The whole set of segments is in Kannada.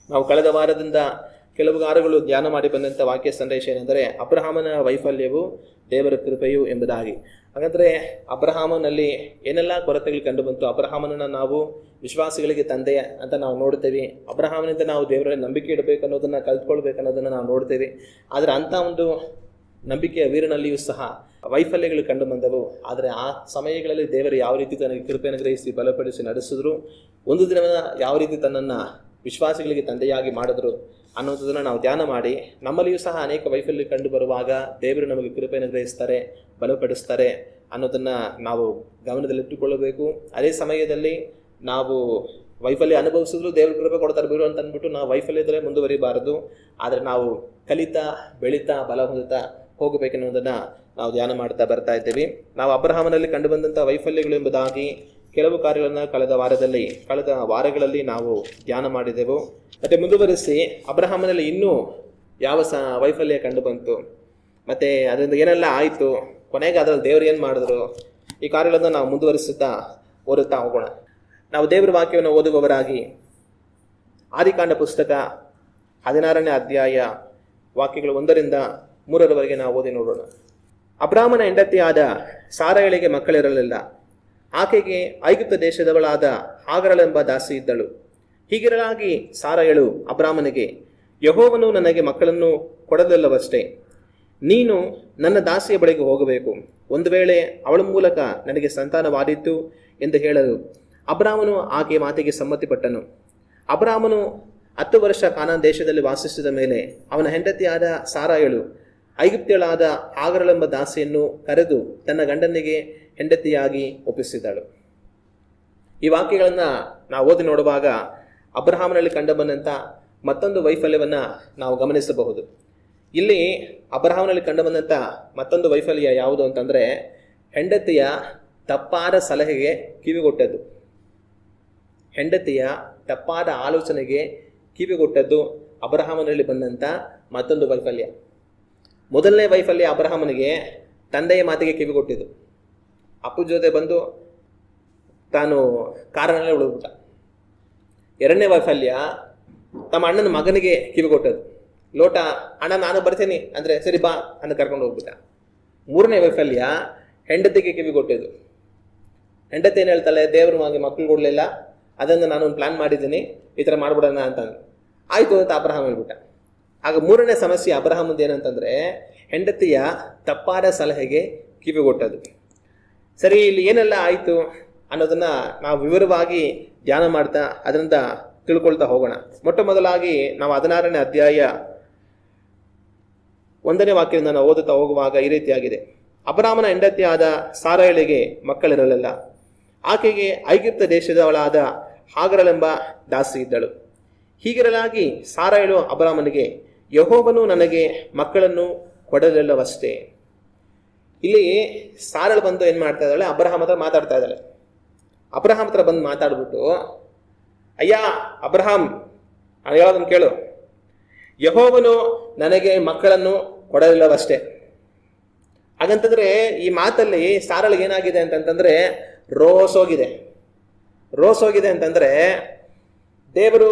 ನಾವು ಕಳೆದ ವಾರದಿಂದ ಕೆಲವು ವಾರಗಳು ಧ್ಯಾನ ಮಾಡಿ ಬಂದಂಥ ವಾಕ್ಯ ಸಂದೇಶ ಏನೆಂದರೆ ಅಬ್ರಹಾಮನ ವೈಫಲ್ಯವು ದೇವರ ಕೃಪೆಯು ಎಂಬುದಾಗಿ. ಹಾಗಾದರೆ ಅಬ್ರಹಾಮನಲ್ಲಿ ಏನೆಲ್ಲ ಕೊರತೆಗಳು ಕಂಡು ಬಂತು? ಅಬ್ರಹಾಮನನ್ನು ನಾವು ವಿಶ್ವಾಸಿಗಳಿಗೆ ತಂದೆ ಅಂತ ನಾವು ನೋಡ್ತೇವೆ. ಅಬ್ರಹಾಮನಿಂದ ನಾವು ದೇವರಲ್ಲಿ ನಂಬಿಕೆ ಇಡಬೇಕು ಅನ್ನೋದನ್ನು ಕಲ್ತ್ಕೊಳ್ಬೇಕು ಅನ್ನೋದನ್ನು ನಾವು ನೋಡ್ತೇವೆ. ಆದರೆ ಅಂಥ ಒಂದು ನಂಬಿಕೆಯ ವೀರನಲ್ಲಿಯೂ ಸಹ ವೈಫಲ್ಯಗಳು ಕಂಡು ಬಂದವು. ಆದರೆ ಆ ಸಮಯಗಳಲ್ಲಿ ದೇವರು ಯಾವ ರೀತಿ ತನಗೆ ಕೃಪೆಯನ್ನು ಗ್ರಹಿಸಿ ಬಲಪಡಿಸಿ ನಡೆಸಿದ್ರು, ಒಂದು ದಿನ ಯಾವ ರೀತಿ ತನ್ನನ್ನು ವಿಶ್ವಾಸಿಗಳಿಗೆ ತಂದೆಯಾಗಿ ಮಾಡಿದ್ರು ಅನ್ನೋದನ್ನು ನಾವು ಧ್ಯಾನ ಮಾಡಿ, ನಮ್ಮಲ್ಲಿಯೂ ಸಹ ಅನೇಕ ವೈಫಲ್ಯ ಕಂಡು ಬರುವಾಗ ದೇವರು ನಮಗೆ ಕೃಪೆಯನ್ನು ಗ್ರಹಿಸ್ತಾರೆ, ಬಲಪಡಿಸ್ತಾರೆ ಅನ್ನೋದನ್ನು ನಾವು ಗಮನದಲ್ಲಿಟ್ಟುಕೊಳ್ಳಬೇಕು. ಅದೇ ಸಮಯದಲ್ಲಿ ನಾವು ವೈಫಲ್ಯ ಅನುಭವಿಸಿದ್ರು ದೇವ್ರ ಕೃಪೆ ಕೊಡ್ತಾರೆ ಬಿಡು ಅಂತ ಅಂದ್ಬಿಟ್ಟು ನಾವು ವೈಫಲ್ಯದಲ್ಲೇ ಮುಂದುವರಿಬಾರದು. ಆದರೆ ನಾವು ಕಲಿತಾ ಬೆಳೀತಾ ಬಲ ಹೊಂದುತ್ತಾ ಹೋಗಬೇಕೆನ್ನುವುದನ್ನು ನಾವು ಧ್ಯಾನ ಮಾಡ್ತಾ ಬರ್ತಾ ಇದ್ದೇವೆ. ನಾವು ಅಬ್ರಹಾಮನಲ್ಲಿ ಕಂಡು ಬಂದಂಥ ವೈಫಲ್ಯಗಳು ಎಂಬುದಾಗಿ ಕೆಲವು ಕಾರ್ಯಗಳನ್ನು ಕಳೆದ ವಾರಗಳಲ್ಲಿ ನಾವು ಧ್ಯಾನ ಮಾಡಿದೆವು. ಮತ್ತು ಮುಂದುವರಿಸಿ ಅಬ್ರಹಾಮನಲ್ಲಿ ಇನ್ನೂ ಯಾವ ವೈಫಲ್ಯ ಕಂಡು ಬಂತು, ಮತ್ತು ಅದರಿಂದ ಏನೆಲ್ಲ ಆಯಿತು, ಕೊನೆಗೆ ಅದರಲ್ಲಿ ದೇವರು ಏನು ಮಾಡಿದ್ರು, ಈ ಕಾರ್ಯಗಳನ್ನು ನಾವು ಮುಂದುವರಿಸುತ್ತಾ ಓದುತ್ತಾ ಹೋಗೋಣ. ನಾವು ದೇವರ ವಾಕ್ಯವನ್ನು ಓದುವವರಾಗಿ ಆದಿಕಾಂಡ ಪುಸ್ತಕ 16ನೇ ಅಧ್ಯಾಯ ವಾಕ್ಯಗಳು 1ರಿಂದ 3ರವರೆಗೆ ನಾವು ಓದಿ ನೋಡೋಣ. ಅಬ್ರಾಮನ ಹೆಂಡತಿಯಾದ ಸಾರಯಳಿಗೆ ಮಕ್ಕಳಿರಲಿಲ್ಲ. ಆಕೆಗೆ ಐಗುಪ್ತ ದೇಶದವಳಾದ ಹಾಗರಳೆಂಬ ದಾಸಿ ಇದ್ದಳು. ಹೀಗಿರಲಾಗಿ ಸಾರಯಳು ಅಬ್ರಾಮನಿಗೆ, ಯೆಹೋವನು ನನಗೆ ಮಕ್ಕಳನ್ನು ಕೊಡಲಿಲ್ಲವಷ್ಟೇ, ನೀನು ನನ್ನ ದಾಸಿಯ ಬಳಿಗೆ ಹೋಗಬೇಕು, ಒಂದು ವೇಳೆ ಅವಳ ಮೂಲಕ ನನಗೆ ಸಂತಾನವಾದೀತು ಎಂದು ಹೇಳಲು ಅಬ್ರಾಮನು ಆಕೆಯ ಮಾತಿಗೆ ಸಮ್ಮತಿಪಟ್ಟನು. ಅಬ್ರಾಮನು 10 ವರ್ಷ ಕಾನಾನ್ ದೇಶದಲ್ಲಿ ವಾಸಿಸಿದ ಮೇಲೆ ಅವನ ಹೆಂಡತಿಯಾದ ಸಾರಯಳು ಐಗುಪ್ತ್ಯಳಾದ ಹಾಗರಳೆಂಬ ದಾಸಿಯನ್ನು ಕರೆದು ತನ್ನ ಗಂಡನಿಗೆ ಹೆಂಡತಿಯಾಗಿ ಒಪ್ಪಿಸಿದಳು. ಈ ವಾಕ್ಯಗಳನ್ನು ನಾವು ಓದಿ ನೋಡುವಾಗ ಅಬ್ರಹಾಮನಲ್ಲಿ ಕಂಡುಬಂದಂಥ ಮತ್ತೊಂದು ವೈಫಲ್ಯವನ್ನು ನಾವು ಗಮನಿಸಬಹುದು. ಇಲ್ಲಿ ಅಬ್ರಹಾಮನಲ್ಲಿ ಕಂಡುಬಂದಂಥ ಮತ್ತೊಂದು ವೈಫಲ್ಯ ಯಾವುದು ಅಂತಂದರೆ, ಹೆಂಡತಿಯ ತಪ್ಪಾದ ಸಲಹೆಗೆ ಕಿವಿಗೊಟ್ಟದ್ದು. ಹೆಂಡತಿಯ ತಪ್ಪಾದ ಆಲೋಚನೆಗೆ ಕಿವಿಗೊಟ್ಟದ್ದು ಅಬ್ರಹಾಮನಲ್ಲಿ ಬಂದಂಥ ಮತ್ತೊಂದು ವೈಫಲ್ಯ. ಮೊದಲನೇ ವೈಫಲ್ಯ ಅಬ್ರಹಾಮನಿಗೆ ತಂದೆಯ ಮಾತಿಗೆ ಕಿವಿಗೊಟ್ಟಿದ್ದು. ಅಪ್ಪು ಜೊತೆ ಬಂದು ತಾನು ಕಾರಣಲ್ಲೇ ಉಳಿದ್ಬಿಟ್ಟ. ಎರಡನೇ ವೈಫಲ್ಯ ತಮ್ಮ ಅಣ್ಣನ ಮಗನಿಗೆ ಕಿವಿಗೊಟ್ಟದ್ದು. ಲೋಟ, ಅಣ್ಣ ನಾನು ಬರ್ತೀನಿ ಅಂದರೆ ಸರಿ ಬಾ ಅಂತ ಕರ್ಕೊಂಡು ಹೋಗ್ಬಿಟ್ಟ. ಮೂರನೇ ವೈಫಲ್ಯ ಹೆಂಡತಿಗೆ ಕಿವಿಗೊಟ್ಟಿದ್ದು. ಹೆಂಡತಿ ಏನು ಹೇಳ್ತಾಳೆ, ದೇವರು ನನಗೆ ಮಕ್ಕಳು ಕೊಡಲಿಲ್ಲ, ಅದನ್ನು ನಾನು ಒಂದು ಪ್ಲ್ಯಾನ್ ಮಾಡಿದ್ದೀನಿ, ಈ ಥರ ಮಾಡ್ಬಿಡೋಣ ಅಂತ. ಆಯಿತು ಅಂತ ಅಬ್ರಹಾಂ ಹೇಳ್ಬಿಟ್ಟ. ಆಗ ಮೂರನೇ ಸಮಸ್ಯೆ ಅಬ್ರಹಾಮಂದು ಏನಂತಂದರೆ, ಹೆಂಡತಿಯ ತಪ್ಪಾದ ಸಲಹೆಗೆ ಕಿವಿಗೊಟ್ಟದು. ಸರಿ, ಇಲ್ಲಿ ಏನೆಲ್ಲ ಆಯಿತು ಅನ್ನೋದನ್ನು ನಾವು ವಿವರವಾಗಿ ಧ್ಯಾನ ಮಾಡ್ತಾ ಅದರಿಂದ ತಿಳ್ಕೊಳ್ತಾ ಹೋಗೋಣ. ಮೊಟ್ಟ ಮೊದಲಾಗಿ ನಾವು 16ನೇ ಅಧ್ಯಾಯ 1ನೇ ವಾಕ್ಯದಿಂದ ನಾವು ಓದುತ್ತಾ ಹೋಗುವಾಗ ಈ ರೀತಿಯಾಗಿದೆ. ಅಬ್ರಾಮನ ಹೆಂಡತಿಯಾದ ಸಾರಯಳಿಗೆ ಮಕ್ಕಳಿರಲಿಲ್ಲ. ಆಕೆಗೆ ಐಗುಪ್ತ ದೇಶದವಳಾದ ಹಾಗರಳೆಂಬ ದಾಸಿ ಇದ್ದಳು. ಹೀಗಿರಲಾಗಿ ಸಾರಯಳು ಅಬ್ರಾಮನಿಗೆ, ಯೆಹೋವನು ನನಗೆ ಮಕ್ಕಳನ್ನು ಕೊಡಲಿಲ್ಲವಷ್ಟೇ. ಇಲ್ಲಿ ಸಾರಳು ಬಂದು ಏನು ಮಾಡ್ತಾ ಇದ್ದಾಳೆ, ಅಬ್ರಹಾಂ ಹತ್ರ ಮಾತಾಡ್ತಾ ಇದ್ದಾಳೆ. ಅಬ್ರಹಾಂ ಹತ್ರ ಬಂದು ಮಾತಾಡ್ಬಿಟ್ಟು, ಅಯ್ಯ ಅಬ್ರಹಾಂ, ನಾನು ಹೇಳೋದನ್ನು ಕೇಳು, ಯೆಹೋವನು ನನಗೆ ಮಕ್ಕಳನ್ನು ಕೊಡಲಿಲ್ಲವಷ್ಟೇ. ಹಾಗಂತಂದ್ರೆ ಈ ಮಾತಲ್ಲಿ ಸಾರಳಿಗೆ ಏನಾಗಿದೆ ಅಂತಂತಂದ್ರೆ ರೋಸ್ ಹೋಗಿದೆ ಅಂತಂದ್ರೆ, ದೇವರು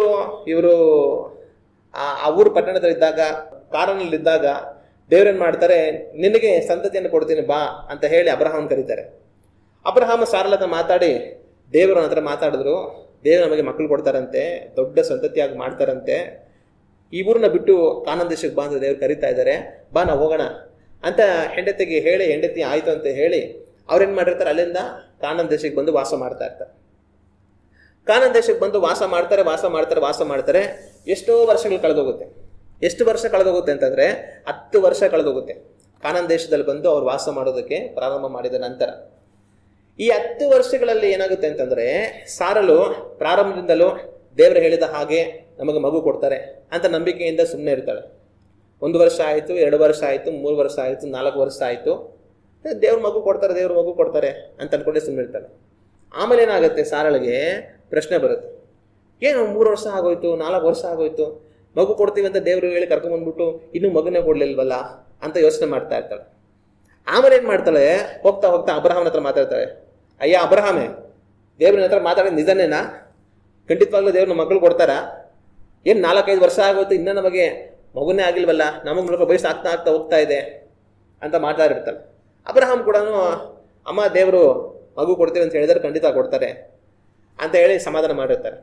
ಇವರು ಆ ಊರು ಪಟ್ಟಣದಲ್ಲಿದ್ದಾಗ, ಕಾರಣದಲ್ಲಿದ್ದಾಗ ದೇವ್ರೇನು ಮಾಡ್ತಾರೆ, ನಿನಗೆ ಸಂತತಿಯನ್ನು ಕೊಡ್ತೀನಿ ಬಾ ಅಂತ ಹೇಳಿ ಅಬ್ರಹಾಮನ್ ಕರೀತಾರೆ. ಅಬ್ರಹಾಮ ಸಾರಳ ಹತ್ರ ಮಾತಾಡಿ ದೇವರು ಹತ್ರ ಮಾತಾಡಿದ್ರು, ದೇವರು ನಮಗೆ ಮಕ್ಕಳು ಕೊಡ್ತಾರಂತೆ, ದೊಡ್ಡ ಸಂತತಿಯಾಗಿ ಮಾಡ್ತಾರಂತೆ, ಈ ಊರನ್ನ ಬಿಟ್ಟು ಕಾನಾನ್ ದೇಶಕ್ಕೆ ಬಾ ಅಂತ ದೇವ್ರು ಕರೀತಾ ಇದ್ದಾರೆ, ಬಾ ನಾವು ಹೋಗೋಣ ಅಂತ ಹೆಂಡತಿಗೆ ಹೇಳಿ, ಹೆಂಡತಿ ಆಯಿತು ಅಂತ ಹೇಳಿ ಅವ್ರೇನು ಮಾಡಿರ್ತಾರೆ, ಅಲ್ಲಿಂದ ಕಾನಾನ್ ದೇಶಕ್ಕೆ ಬಂದು ವಾಸ ಮಾಡ್ತಾ ಇರ್ತಾರೆ. ಕಾನಾನ್ ದೇಶಕ್ಕೆ ಬಂದು ವಾಸ ಮಾಡ್ತಾರೆ. ಎಷ್ಟೋ ವರ್ಷಗಳು ಕಳೆದೋಗುತ್ತೆ. ಎಷ್ಟು ವರ್ಷ ಕಳೆದೋಗುತ್ತೆ ಅಂತಂದರೆ 10 ವರ್ಷ ಕಳೆದೋಗುತ್ತೆ. ಕಾನಾನ್ ದೇಶದಲ್ಲಿ ಬಂದು ಅವ್ರು ವಾಸ ಮಾಡೋದಕ್ಕೆ ಪ್ರಾರಂಭ ಮಾಡಿದ ನಂತರ ಈ 10 ವರ್ಷಗಳಲ್ಲಿ ಏನಾಗುತ್ತೆ ಅಂತಂದರೆ, ಸಾರಳು ಪ್ರಾರಂಭದಿಂದಲೂ ದೇವರು ಹೇಳಿದ ಹಾಗೆ ನಮಗೆ ಮಗು ಕೊಡ್ತಾರೆ ಅಂತ ನಂಬಿಕೆಯಿಂದ ಸುಮ್ಮನೆ ಇರ್ತಾಳೆ. 1 ವರ್ಷ ಆಯಿತು, 2 ವರ್ಷ ಆಯಿತು, 3 ವರ್ಷ ಆಯಿತು, 4 ವರ್ಷ ಆಯಿತು, ದೇವ್ರು ಮಗು ಕೊಡ್ತಾರೆ ಅಂತ ಅನ್ಕೊಂಡೆ ಸುಮ್ಮನೆ ಇರ್ತಾಳೆ. ಆಮೇಲೆ ಏನಾಗುತ್ತೆ, ಸಾರಳಿಗೆ ಪ್ರಶ್ನೆ ಬರುತ್ತೆ, ಏನು 3 ವರ್ಷ ಆಗೋಯ್ತು, 4 ವರ್ಷ ಆಗೋಯ್ತು, ಮಗು ಕೊಡ್ತೀವಿ ಅಂತ ದೇವರು ಹೇಳಿ ಕರ್ಕೊಂಡ್ಬಂದ್ಬಿಟ್ಟು ಇನ್ನೂ ಮಗುನೇ ಕೊಡ್ಲಿಲ್ವಲ್ಲ ಅಂತ ಯೋಚನೆ ಮಾಡ್ತಾ ಇರ್ತಾಳೆ. ಆಮೇಲೆ ಏನು ಮಾಡ್ತಾಳೆ, ಹೋಗ್ತಾ ಅಬ್ರಹಾಮನ ಹತ್ರ ಮಾತಾಡ್ತಾಳೆ, ಅಯ್ಯ ಅಬ್ರಹಾಮೇ, ದೇವ್ರನ ಹತ್ರ ಮಾತಾಡೋದು ನಿಜನೇನಾ? ಖಂಡಿತವಾಗ್ಲೂ ದೇವ್ರನ್ನ ಮಕ್ಕಳು ಕೊಡ್ತಾರಾ? ಏನು 4-5 ವರ್ಷ ಆಗೋಯ್ತು, ಇನ್ನೂ ನಮಗೆ ಮಗುನೇ ಆಗಿಲ್ವಲ್ಲ, ನಮಗೆ ಮೂಲಕ ವಯಸ್ಸು ಆಗ್ತಾ ಆಗ್ತಾ ಹೋಗ್ತಾ ಇದೆ ಅಂತ ಮಾತಾಡಿರ್ತಾರೆ. ಅಬ್ರಹಾಂ ಕೂಡ ಅಮ್ಮ ದೇವರು ಮಗು ಕೊಡ್ತೀವಿ ಅಂತ ಹೇಳಿದ್ರೆ ಖಂಡಿತ ಕೊಡ್ತಾರೆ ಅಂತ ಹೇಳಿ ಸಮಾಧಾನ ಮಾಡಿರ್ತಾರೆ.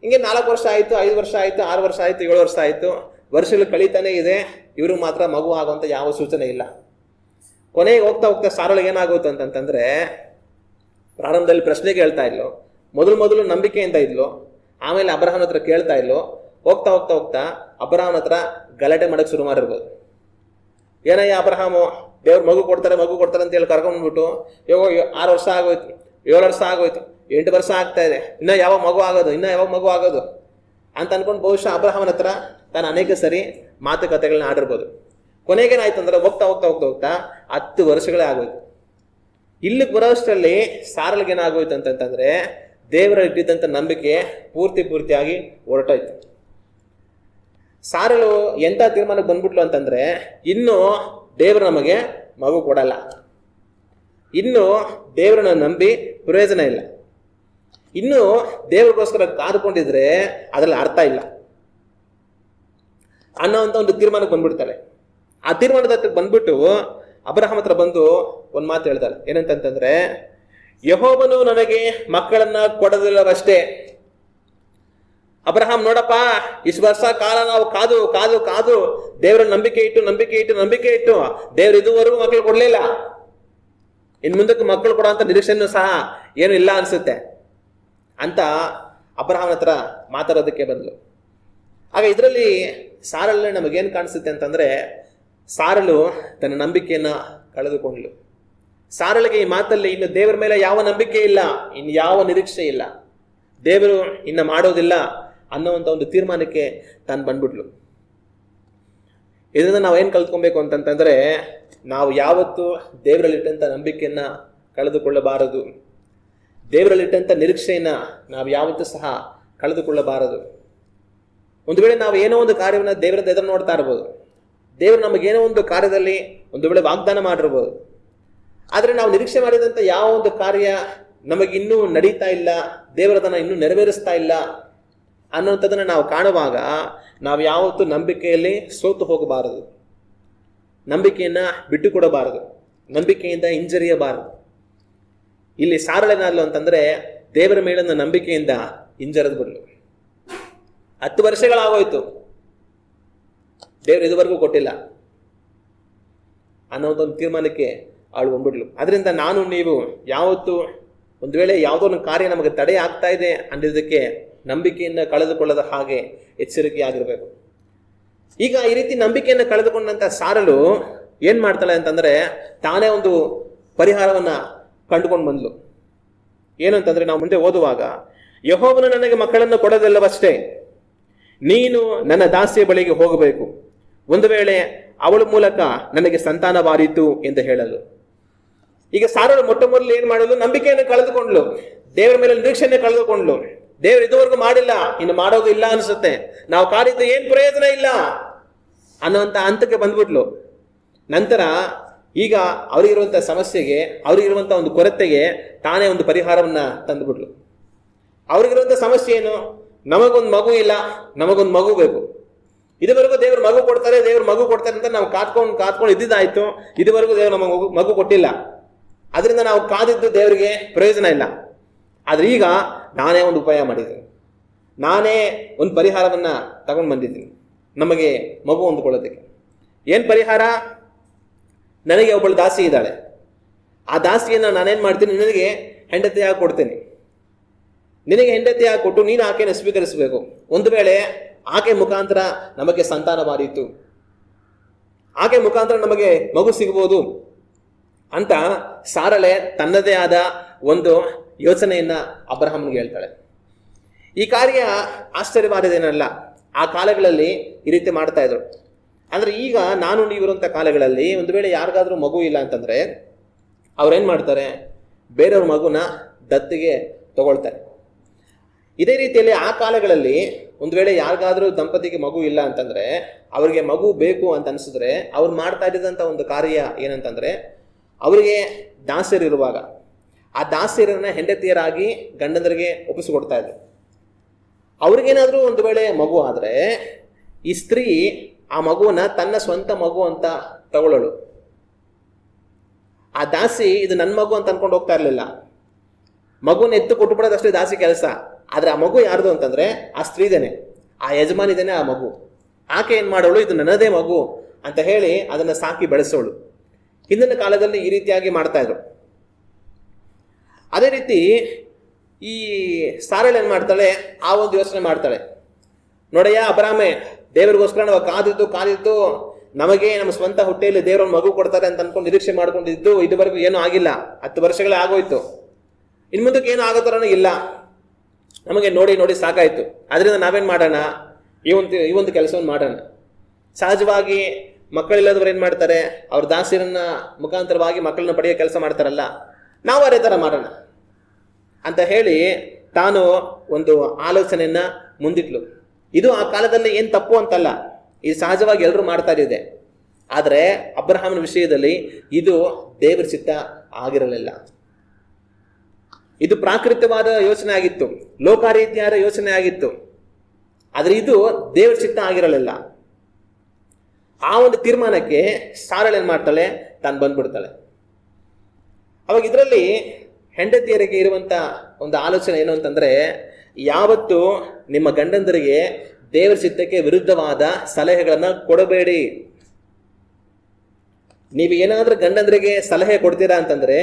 ಹಿಂಗೆ 4 ವರ್ಷ ಆಯಿತು, 5 ವರ್ಷ ಆಯಿತು, 6 ವರ್ಷ ಆಯಿತು, 7 ವರ್ಷ ಆಯಿತು, ವರ್ಷಗಳು ಕಳೀತಾನೆ ಇದೆ. ಇವರು ಮಾತ್ರ ಮಗು ಆಗುವಂಥ ಯಾವ ಸೂಚನೆ ಇಲ್ಲ. ಕೊನೆಗೆ ಹೋಗ್ತಾ ಹೋಗ್ತಾ ಸಾರಳಿಗೆ ಏನಾಗುತ್ತೆ ಅಂತಂತಂದರೆ, ಪ್ರಾರಂಭದಲ್ಲಿ ಪ್ರಶ್ನೆ ಕೇಳ್ತಾ ಇದ್ಲು, ಮೊದಲು ನಂಬಿಕೆಯಿಂದ ಇದ್ಲು, ಆಮೇಲೆ ಅಬ್ರಹಾಮನ ಹತ್ರ ಕೇಳ್ತಾ ಇದ್ಲು. ಹೋಗ್ತಾ ಹೋಗ್ತಾ ಹೋಗ್ತಾ ಅಬ್ರಹಾಮನ ಹತ್ರ ಗಲಾಟೆ ಮಾಡೋಕ್ಕೆ ಶುರು ಮಾಡಿರ್ಬೋದು. ಏನಯ್ಯ ಅಬ್ರಹಾಮು, ದೇವ್ರು ಮಗು ಕೊಡ್ತಾರೆ ಅಂತ ಹೇಳಿ ಕರ್ಕೊಂಡ್ಬಿಟ್ಟು 6 ವರ್ಷ ಆಗೋಯ್ತು, 7 ವರ್ಷ ಆಗೋಯ್ತು, 8 ವರ್ಷ ಆಗ್ತಾ ಇದೆ, ಇನ್ನೂ ಯಾವಾಗ ಮಗು ಆಗೋದು ಅಂತ ಅನ್ಕೊಂಡು ಬಹುಶಃ ಅಬ್ರಹಾಮನ ಹತ್ರ ತಾನು ಅನೇಕ ಸರಿ ಮಾತುಕತೆಗಳನ್ನ ಆಡಿರ್ಬೋದು. ಕೊನೆಗೇನಾಯ್ತು ಅಂದ್ರೆ ಹೋಗ್ತಾ 10 ವರ್ಷಗಳೇ ಆಗೋಯ್ತು. ಇಲ್ಲಿಗೆ ಬರೋಷ್ಟರಲ್ಲಿ ಸಾರಲ್ಗೇನಾಗೋಯ್ತು ಅಂತಂತಂದ್ರೆ ದೇವರ ಇಟ್ಟಿದ್ದಂಥ ನಂಬಿಕೆ ಪೂರ್ತಿಯಾಗಿ ಹೊರಟೋಯ್ತು. ಸಾರಳು ಎಂಥ ತೀರ್ಮಾನಕ್ಕೆ ಬಂದ್ಬಿಟ್ಲು ಅಂತಂದ್ರೆ, ಇನ್ನು ದೇವರು ನಮಗೆ ಮಗು ಕೊಡಲ್ಲ, ಇನ್ನು ದೇವರನ್ನ ನಂಬಿ ಪ್ರಯೋಜನ ಇಲ್ಲ, ಇನ್ನು ದೇವರಿಗೋಸ್ಕರ ಕಾದುಕೊಂಡಿದ್ರೆ ಅದರಲ್ಲಿ ಅರ್ಥ ಇಲ್ಲ ಅನ್ನೋಂಥ ಒಂದು ತೀರ್ಮಾನಕ್ಕೆ ಬಂದ್ಬಿಡ್ತಾಳೆ. ಆ ತೀರ್ಮಾನದ ಹತ್ರ ಬಂದ್ಬಿಟ್ಟು ಅಬ್ರಹಾಂ ಹತ್ರ ಬಂದು ಒಂದು ಮಾತು ಹೇಳ್ತಾಳೆ. ಏನಂತಂತಂದ್ರೆ, ಯೆಹೋವನು ನನಗೆ ಮಕ್ಕಳನ್ನ ಕೊಡದಿಲ್ಲವಷ್ಟೇ. ಅಬ್ರಹಾಂ, ನೋಡಪ್ಪ, ಇಷ್ಟು ವರ್ಷ ಕಾಲ ನಾವು ಕಾದು ದೇವರ ನಂಬಿಕೆ ಇಟ್ಟು ದೇವ್ರು ಇದುವರೆಗೂ ಮಕ್ಕಳು ಕೊಡ್ಲಿಲ್ಲ, ಇನ್ ಮುಂದಕ್ಕೆ ಮಕ್ಕಳು ಕೊಡುವಂತ ನಿರೀಕ್ಷೆನೂ ಸಹ ಏನು ಇಲ್ಲ ಅನ್ಸುತ್ತೆ ಅಂತ ಅಬ್ರಹಾಂ ಹತ್ರ ಮಾತಾಡೋದಕ್ಕೆ ಬಂದ್ಲು. ಆಗ ಇದರಲ್ಲಿ ಸಾರಳು ನಮಗೇನು ಕಾಣಿಸುತ್ತೆ ಅಂತಂದ್ರೆ, ಸಾರಳು ತನ್ನ ನಂಬಿಕೆಯನ್ನ ಕಳೆದುಕೊಂಡ್ಲು. ಸಾರಳಿಗೆ ಈ ಮಾತಲ್ಲಿ ಇನ್ನು ದೇವರ ಮೇಲೆ ಯಾವ ನಂಬಿಕೆ ಇಲ್ಲ, ಇನ್ನು ಯಾವ ನಿರೀಕ್ಷೆ ಇಲ್ಲ, ದೇವರು ಇನ್ನು ಮಾಡೋದಿಲ್ಲ ಅನ್ನೋವಂಥ ಒಂದು ತೀರ್ಮಾನಕ್ಕೆ ತಾನು ಬಂದ್ಬಿಟ್ಲು. ಇದರಿಂದ ನಾವೇನು ಕಲ್ತ್ಕೊಬೇಕು ಅಂತಂತಂದ್ರೆ, ನಾವು ಯಾವತ್ತೂ ದೇವರಲ್ಲಿಟ್ಟಂಥ ನಂಬಿಕೆಯನ್ನ ಕಳೆದುಕೊಳ್ಳಬಾರದು, ದೇವರಲ್ಲಿಟ್ಟಂಥ ನಿರೀಕ್ಷೆಯನ್ನ ನಾವು ಯಾವತ್ತೂ ಸಹ ಕಳೆದುಕೊಳ್ಳಬಾರದು. ಒಂದು ವೇಳೆ ನಾವು ಏನೋ ಒಂದು ಕಾರ್ಯವನ್ನು ದೇವರದ ಎದುರು ನೋಡ್ತಾ ಇರ್ಬೋದು, ದೇವರು ನಮಗೇನೋ ಒಂದು ಕಾರ್ಯದಲ್ಲಿ ಒಂದು ವೇಳೆ ವಾಗ್ದಾನ ಮಾಡಿರ್ಬೋದು, ಆದರೆ ನಾವು ನಿರೀಕ್ಷೆ ಮಾಡಿದಂಥ ಯಾವ ಒಂದು ಕಾರ್ಯ ನಮಗಿನ್ನೂ ನಡೀತಾ ಇಲ್ಲ, ದೇವರದನ್ನು ಇನ್ನೂ ನೆರವೇರಿಸ್ತಾ ಇಲ್ಲ ಅನ್ನೋಂಥದ್ದನ್ನು ನಾವು ಕಾಣುವಾಗ ನಾವು ಯಾವತ್ತೂ ನಂಬಿಕೆಯಲ್ಲಿ ಸೋತು ಹೋಗಬಾರದು, ನಂಬಿಕೆಯನ್ನ ಬಿಟ್ಟು ಕೊಡಬಾರದು, ನಂಬಿಕೆಯಿಂದ ಹಿಂಜರಿಯಬಾರದು. ಇಲ್ಲಿ ಸಾರಳೇನಾದ್ಲು ಅಂತಂದ್ರೆ, ದೇವರ ಮೇಲಿನ ನಂಬಿಕೆಯಿಂದ ಹಿಂಜರಿದು ಬಿಡ್ಲು. 10 ವರ್ಷಗಳಾಗೋಯ್ತು, ದೇವರು ಇದುವರೆಗೂ ಕೊಟ್ಟಿಲ್ಲ ಅನ್ನೋ ಒಂದು ತೀರ್ಮಾನಕ್ಕೆ ಅವಳು ಬಂದ್ಬಿಡ್ಲು. ಅದರಿಂದ ನಾನು ನೀವು ಯಾವತ್ತು ಒಂದು ವೇಳೆ ಯಾವುದೋ ಒಂದು ಕಾರ್ಯ ನಮಗೆ ತಡೆ ಆಗ್ತಾ ಇದೆ ಅನ್ನೋದಕ್ಕೆ ನಂಬಿಕೆಯನ್ನು ಕಳೆದುಕೊಳ್ಳದ ಹಾಗೆ ಎಚ್ಚರಿಕೆಯಾಗಿರ್ಬೇಕು. ಈಗ ಈ ರೀತಿ ನಂಬಿಕೆಯನ್ನು ಕಳೆದುಕೊಂಡಂತ ಸಾರಳು ಏನ್ ಮಾಡ್ತಾಳೆ ಅಂತಂದ್ರೆ, ತಾನೇ ಒಂದು ಪರಿಹಾರವನ್ನ ಕಂಡುಕೊಂಡು ಬಂದ್ಲು. ಏನು ಅಂತಂದ್ರೆ, ನಾವು ಮುಂದೆ ಓದುವಾಗ, ಯೆಹೋವನು ನನಗೆ ಮಕ್ಕಳನ್ನು ಕೊಡೋದಿಲ್ಲವಷ್ಟೇ, ನೀನು ನನ್ನ ದಾಸಿಯ ಬಳಿಗೆ ಹೋಗಬೇಕು, ಒಂದು ವೇಳೆ ಅವಳ ಮೂಲಕ ನನಗೆ ಸಂತಾನವಾಯಿತು ಎಂದು ಹೇಳಲು. ಈಗ ಸಾರಳು ಮೊಟ್ಟ ಮೊದಲು ಏನ್ ಮಾಡಲು, ನಂಬಿಕೆಯನ್ನು ಕಳೆದುಕೊಂಡ್ಲು, ದೇವರ ಮೇಲೆ ನಿರೀಕ್ಷೆಯನ್ನು ಕಳೆದುಕೊಂಡ್ಲು. ದೇವರು ಇದುವರೆಗೂ ಮಾಡಿಲ್ಲ, ಇನ್ನು ಮಾಡೋದು ಇಲ್ಲ ಅನ್ಸುತ್ತೆ, ನಾವು ಕಾಡಿದ್ದು ಏನ್ ಪ್ರಯೋಜನ ಇಲ್ಲ ಅನ್ನುವಂಥ ಹಂತಕ್ಕೆ ಬಂದ್ಬಿಟ್ಲು. ನಂತರ ಈಗ ಅವರಿಗಿರುವಂಥ ಸಮಸ್ಯೆಗೆ, ಅವರಿಗಿರುವಂಥ ಒಂದು ಕೊರತೆಗೆ ತಾನೇ ಒಂದು ಪರಿಹಾರವನ್ನ ತಂದುಬಿಟ್ಲು. ಅವ್ರಿಗಿರುವಂಥ ಸಮಸ್ಯೆ ಏನು, ನಮಗೊಂದು ಮಗು ಇಲ್ಲ, ನಮಗೊಂದು ಮಗು ಬೇಕು. ಇದುವರೆಗೂ ದೇವ್ರು ಮಗು ಕೊಡ್ತಾರೆ ಅಂತ ನಾವು ಕಾದ್ಕೊಂಡು ಇದ್ದಿದ್ದಾಯ್ತು, ಇದುವರೆಗೂ ದೇವ್ರು ನಮಗೆ ಮಗು ಕೊಟ್ಟಿಲ್ಲ, ಅದರಿಂದ ನಾವು ಕಾದಿದ್ದು ದೇವರಿಗೆ ಪ್ರಯೋಜನ ಇಲ್ಲ. ಆದ್ರೆ ಈಗ ನಾನೇ ಒಂದು ಉಪಾಯ ಮಾಡಿದ್ದೀನಿ, ನಾನೇ ಒಂದು ಪರಿಹಾರವನ್ನ ತಗೊಂಡು ಬಂದಿದ್ದೀನಿ ನಮಗೆ ಮಗು ಹೊಂದ್ಕೊಳ್ಳೋದಕ್ಕೆ. ಏನು ಪರಿಹಾರ? ನನಗೆ ಒಬ್ಬಳು ದಾಸಿ ಇದ್ದಾಳೆ, ಆ ದಾಸಿಯನ್ನು ನಾನೇನು ಮಾಡ್ತೀನಿ, ನಿನಗೆ ಹೆಂಡತಿಯಾಗಿ ಕೊಡ್ತೀನಿ. ನಿನಗೆ ಹೆಂಡತಿಯಾಗಿ ಕೊಟ್ಟು ನೀನು ಆಕೆಯನ್ನು ಸ್ವೀಕರಿಸಬೇಕು. ಒಂದು ವೇಳೆ ಆಕೆ ಮುಖಾಂತರ ನಮಗೆ ಸಂತಾನವಾಯಿತು, ಆಕೆ ಮುಖಾಂತರ ನಮಗೆ ಮಗು ಸಿಗಬಹುದು ಅಂತ ಸಾರಳೆ ತನ್ನದೇ ಆದ ಒಂದು ಯೋಚನೆಯನ್ನ ಅಬ್ರಹಾಮ್ಗೆ ಹೇಳ್ತಾಳೆ. ಈ ಕಾರ್ಯ ಆಶ್ಚರ್ಯವಾದದೇನಲ್ಲ, ಆ ಕಾಲಗಳಲ್ಲಿ ಈ ರೀತಿ ಮಾಡ್ತಾ ಇದ್ರು. ಅಂದ್ರೆ ಈಗ ನಾನು ನೀವಿರುವಂಥ ಕಾಲಗಳಲ್ಲಿ ಒಂದು ವೇಳೆ ಯಾರಿಗಾದ್ರೂ ಮಗು ಇಲ್ಲ ಅಂತಂದ್ರೆ ಅವ್ರೇನ್ ಮಾಡ್ತಾರೆ, ಬೇರೆಯವ್ರ ಮಗುನ ದತ್ತಿಗೆ ತಗೊಳ್ತಾರೆ. ಇದೇ ರೀತಿಯಲ್ಲಿ ಆ ಕಾಲಗಳಲ್ಲಿ ಒಂದು ವೇಳೆ ಯಾರಿಗಾದ್ರೂ ದಂಪತಿಗೆ ಮಗು ಇಲ್ಲ ಅಂತಂದ್ರೆ, ಅವ್ರಿಗೆ ಮಗು ಬೇಕು ಅಂತ ಅನ್ಸಿದ್ರೆ ಅವ್ರು ಮಾಡ್ತಾ ಇದ್ದಂಥ ಒಂದು ಕಾರ್ಯ ಏನಂತಂದ್ರೆ, ಅವರಿಗೆ ದಾಸರಿರುವಾಗ ಆ ದಾಸಿಯರನ್ನ ಹೆಂಡತಿಯರಾಗಿ ಗಂಡಂದರಿಗೆ ಒಪ್ಪಿಸಿಕೊಡ್ತಾ ಇದ್ರು. ಅವ್ರಿಗೇನಾದ್ರೂ ಒಂದು ವೇಳೆ ಮಗು ಆದ್ರೆ ಈ ಸ್ತ್ರೀ ಆ ಮಗುವನ್ನ ತನ್ನ ಸ್ವಂತ ಮಗು ಅಂತ ತಗೊಳ್ಳೋಳು. ಆ ದಾಸಿ ಇದು ನನ್ನ ಮಗು ಅಂತ ಅನ್ಕೊಂಡು ಹೋಗ್ತಾ ಇರ್ಲಿಲ್ಲ. ಮಗುನ ಎತ್ತು ಕೊಟ್ಟುಬಿಡೋದಷ್ಟೇ ದಾಸಿ ಕೆಲಸ. ಆದ್ರೆ ಆ ಮಗು ಯಾರ್ದು ಅಂತಂದ್ರೆ ಆ ಸ್ತ್ರೀದೇನೆ, ಆ ಯಜಮಾನಿದೇನೆ ಆ ಮಗು. ಆಕೆ ಏನ್ ಮಾಡೋಳು, ಇದು ನನ್ನದೇ ಮಗು ಅಂತ ಹೇಳಿ ಅದನ್ನ ಸಾಕಿ ಬೆಳೆಸೋಳು. ಹಿಂದಿನ ಕಾಲದಲ್ಲಿ ಈ ರೀತಿಯಾಗಿ ಮಾಡ್ತಾ ಇದ್ರು. ಅದೇ ರೀತಿ ಈ ಸಾರಳು ಏನ್ ಮಾಡ್ತಾಳೆ, ಆ ಒಂದು ಯೋಚನೆ ಮಾಡ್ತಾಳೆ, ನೋಡಯ್ಯ ಅಬ್ರಾಮೆ, ದೇವರಿಗೋಸ್ಕರ ನಾವು ಕಾದಿದ್ದು ನಮಗೆ ನಮ್ಮ ಸ್ವಂತ ಹೊಟ್ಟೆಯಲ್ಲಿ ದೇವರ ಮಗು ಕೊಡ್ತಾರೆ ಅಂತ ಅನ್ಕೊಂಡು ನಿರೀಕ್ಷೆ ಮಾಡ್ಕೊಂಡಿದ್ದು ಇದುವರೆಗೂ ಏನೂ ಆಗಿಲ್ಲ. 10 ವರ್ಷಗಳೇ ಆಗೋಯ್ತು. ಇನ್ ಮುಂದಕ್ಕೆ ಏನು ಆಗೋ ಥರನೂ ಇಲ್ಲ. ನಮಗೆ ನೋಡಿ ನೋಡಿ ಸಾಕಾಯ್ತು. ಅದರಿಂದ ನಾವೇನ್ ಮಾಡೋಣ, ಈ ಒಂದು ಕೆಲಸವನ್ನು ಮಾಡೋಣ. ಸಹಜವಾಗಿ ಮಕ್ಕಳಿಲ್ಲದವ್ರು ಏನ್ ಮಾಡ್ತಾರೆ, ಅವ್ರ ದಾಸಿರನ್ನ ಮುಖಾಂತರವಾಗಿ ಮಕ್ಕಳನ್ನ ಪಡೆಯೋ ಕೆಲಸ ಮಾಡ್ತಾರಲ್ಲ, ನಾವು ಅದೇ ಥರ ಮಾಡೋಣ ಅಂತ ಹೇಳಿ ತಾನು ಒಂದು ಆಲೋಚನೆಯನ್ನ ಮುಂದಿಟ್ಲು. ಇದು ಆ ಕಾಲದಲ್ಲಿ ಏನ್ ತಪ್ಪು ಅಂತಲ್ಲ, ಇದು ಸಹಜವಾಗಿ ಎಲ್ಲರೂ ಮಾಡ್ತಾ ಇದೆ. ಆದರೆ ಅಬ್ರಹಾಮನ ವಿಷಯದಲ್ಲಿ ಇದು ದೇವರ ಚಿತ್ತ ಆಗಿರಲಿಲ್ಲ. ಇದು ಪ್ರಾಕೃತವಾದ ಯೋಚನೆ ಆಗಿತ್ತು, ಲೋಕಾರೀತಿಯಾದ ಯೋಚನೆ ಆಗಿತ್ತು. ಆದ್ರೆ ಇದು ದೇವರ ಚಿತ್ತ ಆಗಿರಲಿಲ್ಲ. ಆ ಒಂದು ತೀರ್ಮಾನಕ್ಕೆ ಸಾರಳು ಏನ್ ಮಾಡ್ತಾಳೆ, ತಾನು ಬಂದ್ಬಿಡ್ತಾಳೆ. ಅವಾಗ ಇದರಲ್ಲಿ ಹೆಂಡತಿಯರಿಗೆ ಇರುವಂತ ಒಂದು ಆಲೋಚನೆ ಏನು ಅಂತಂದ್ರೆ, ಯಾವತ್ತು ನಿಮ್ಮ ಗಂಡಂದರಿಗೆ ದೇವರ ಚಿತ್ತಕ್ಕೆ ವಿರುದ್ಧವಾದ ಸಲಹೆಗಳನ್ನ ಕೊಡಬೇಡಿ. ನೀವು ಏನಾದ್ರೂ ಗಂಡಂದರಿಗೆ ಸಲಹೆ ಕೊಡ್ತೀರಾ ಅಂತಂದ್ರೆ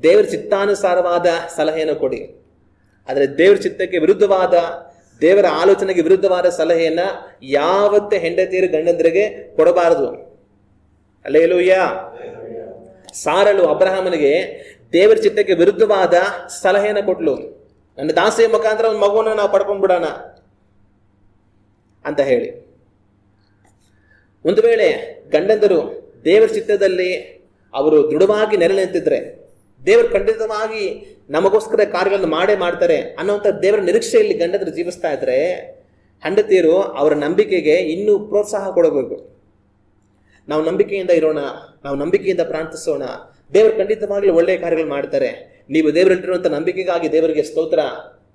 ದೇವರ ಚಿತ್ತಾನುಸಾರವಾದ ಸಲಹೆಯನ್ನು ಕೊಡಿ. ಆದ್ರೆ ದೇವರ ಚಿತ್ತಕ್ಕೆ ವಿರುದ್ಧವಾದ, ದೇವರ ಆಲೋಚನೆಗೆ ವಿರುದ್ಧವಾದ ಸಲಹೆಯನ್ನ ಯಾವತ್ತೇ ಹೆಂಡತಿಯರು ಗಂಡಂದರಿಗೆ ಕೊಡಬಾರದು. ಹಲ್ಲೆಲೂಯಾ. ಸಾರಳು ಅಬ್ರಹಾಮನಿಗೆ ದೇವರ ಚಿತ್ತಕ್ಕೆ ವಿರುದ್ಧವಾದ ಸಲಹೆಯನ್ನು ಕೊಟ್ಲು. ನನ್ನ ದಾಸಿಯ ಮುಖಾಂತರ ಒಂದು ಮಗುವನ್ನ ನಾವು ಪಡ್ಕೊಂಡ್ಬಿಡೋಣ ಅಂತ ಹೇಳಿ. ಒಂದು ವೇಳೆ ಗಂಡಂದರು ದೇವರ ಚಿತ್ತದಲ್ಲಿ ಅವರು ದೃಢವಾಗಿ ನೆಲೆ ನಿಂತಿದ್ರೆ, ದೇವರು ಖಂಡಿತವಾಗಿ ನಮಗೋಸ್ಕರ ಕಾರ್ಯಗಳನ್ನು ಮಾಡ್ತಾರೆ ಅನ್ನೋಂಥ ದೇವರ ನಿರೀಕ್ಷೆಯಲ್ಲಿ ಗಂಡಂದರು ಜೀವಿಸ್ತಾ ಇದ್ರೆ, ಹೆಂಡತಿಯರು ಅವರ ನಂಬಿಕೆಗೆ ಇನ್ನೂ ಪ್ರೋತ್ಸಾಹ ಕೊಡಬೇಕು. ನಾವು ನಂಬಿಕೆಯಿಂದ ಇರೋಣ, ನಾವು ನಂಬಿಕೆಯಿಂದ ಪ್ರಾರ್ಥಿಸೋಣ, ದೇವರು ಖಂಡಿತವಾಗ್ಲೂ ಒಳ್ಳೆಯ ಕಾರ್ಯಗಳು ಮಾಡ್ತಾರೆ. ನೀವು ದೇವರಲ್ಲಿರುವಂಥ ನಂಬಿಕೆಗಾಗಿ ದೇವರಿಗೆ ಸ್ತೋತ್ರ.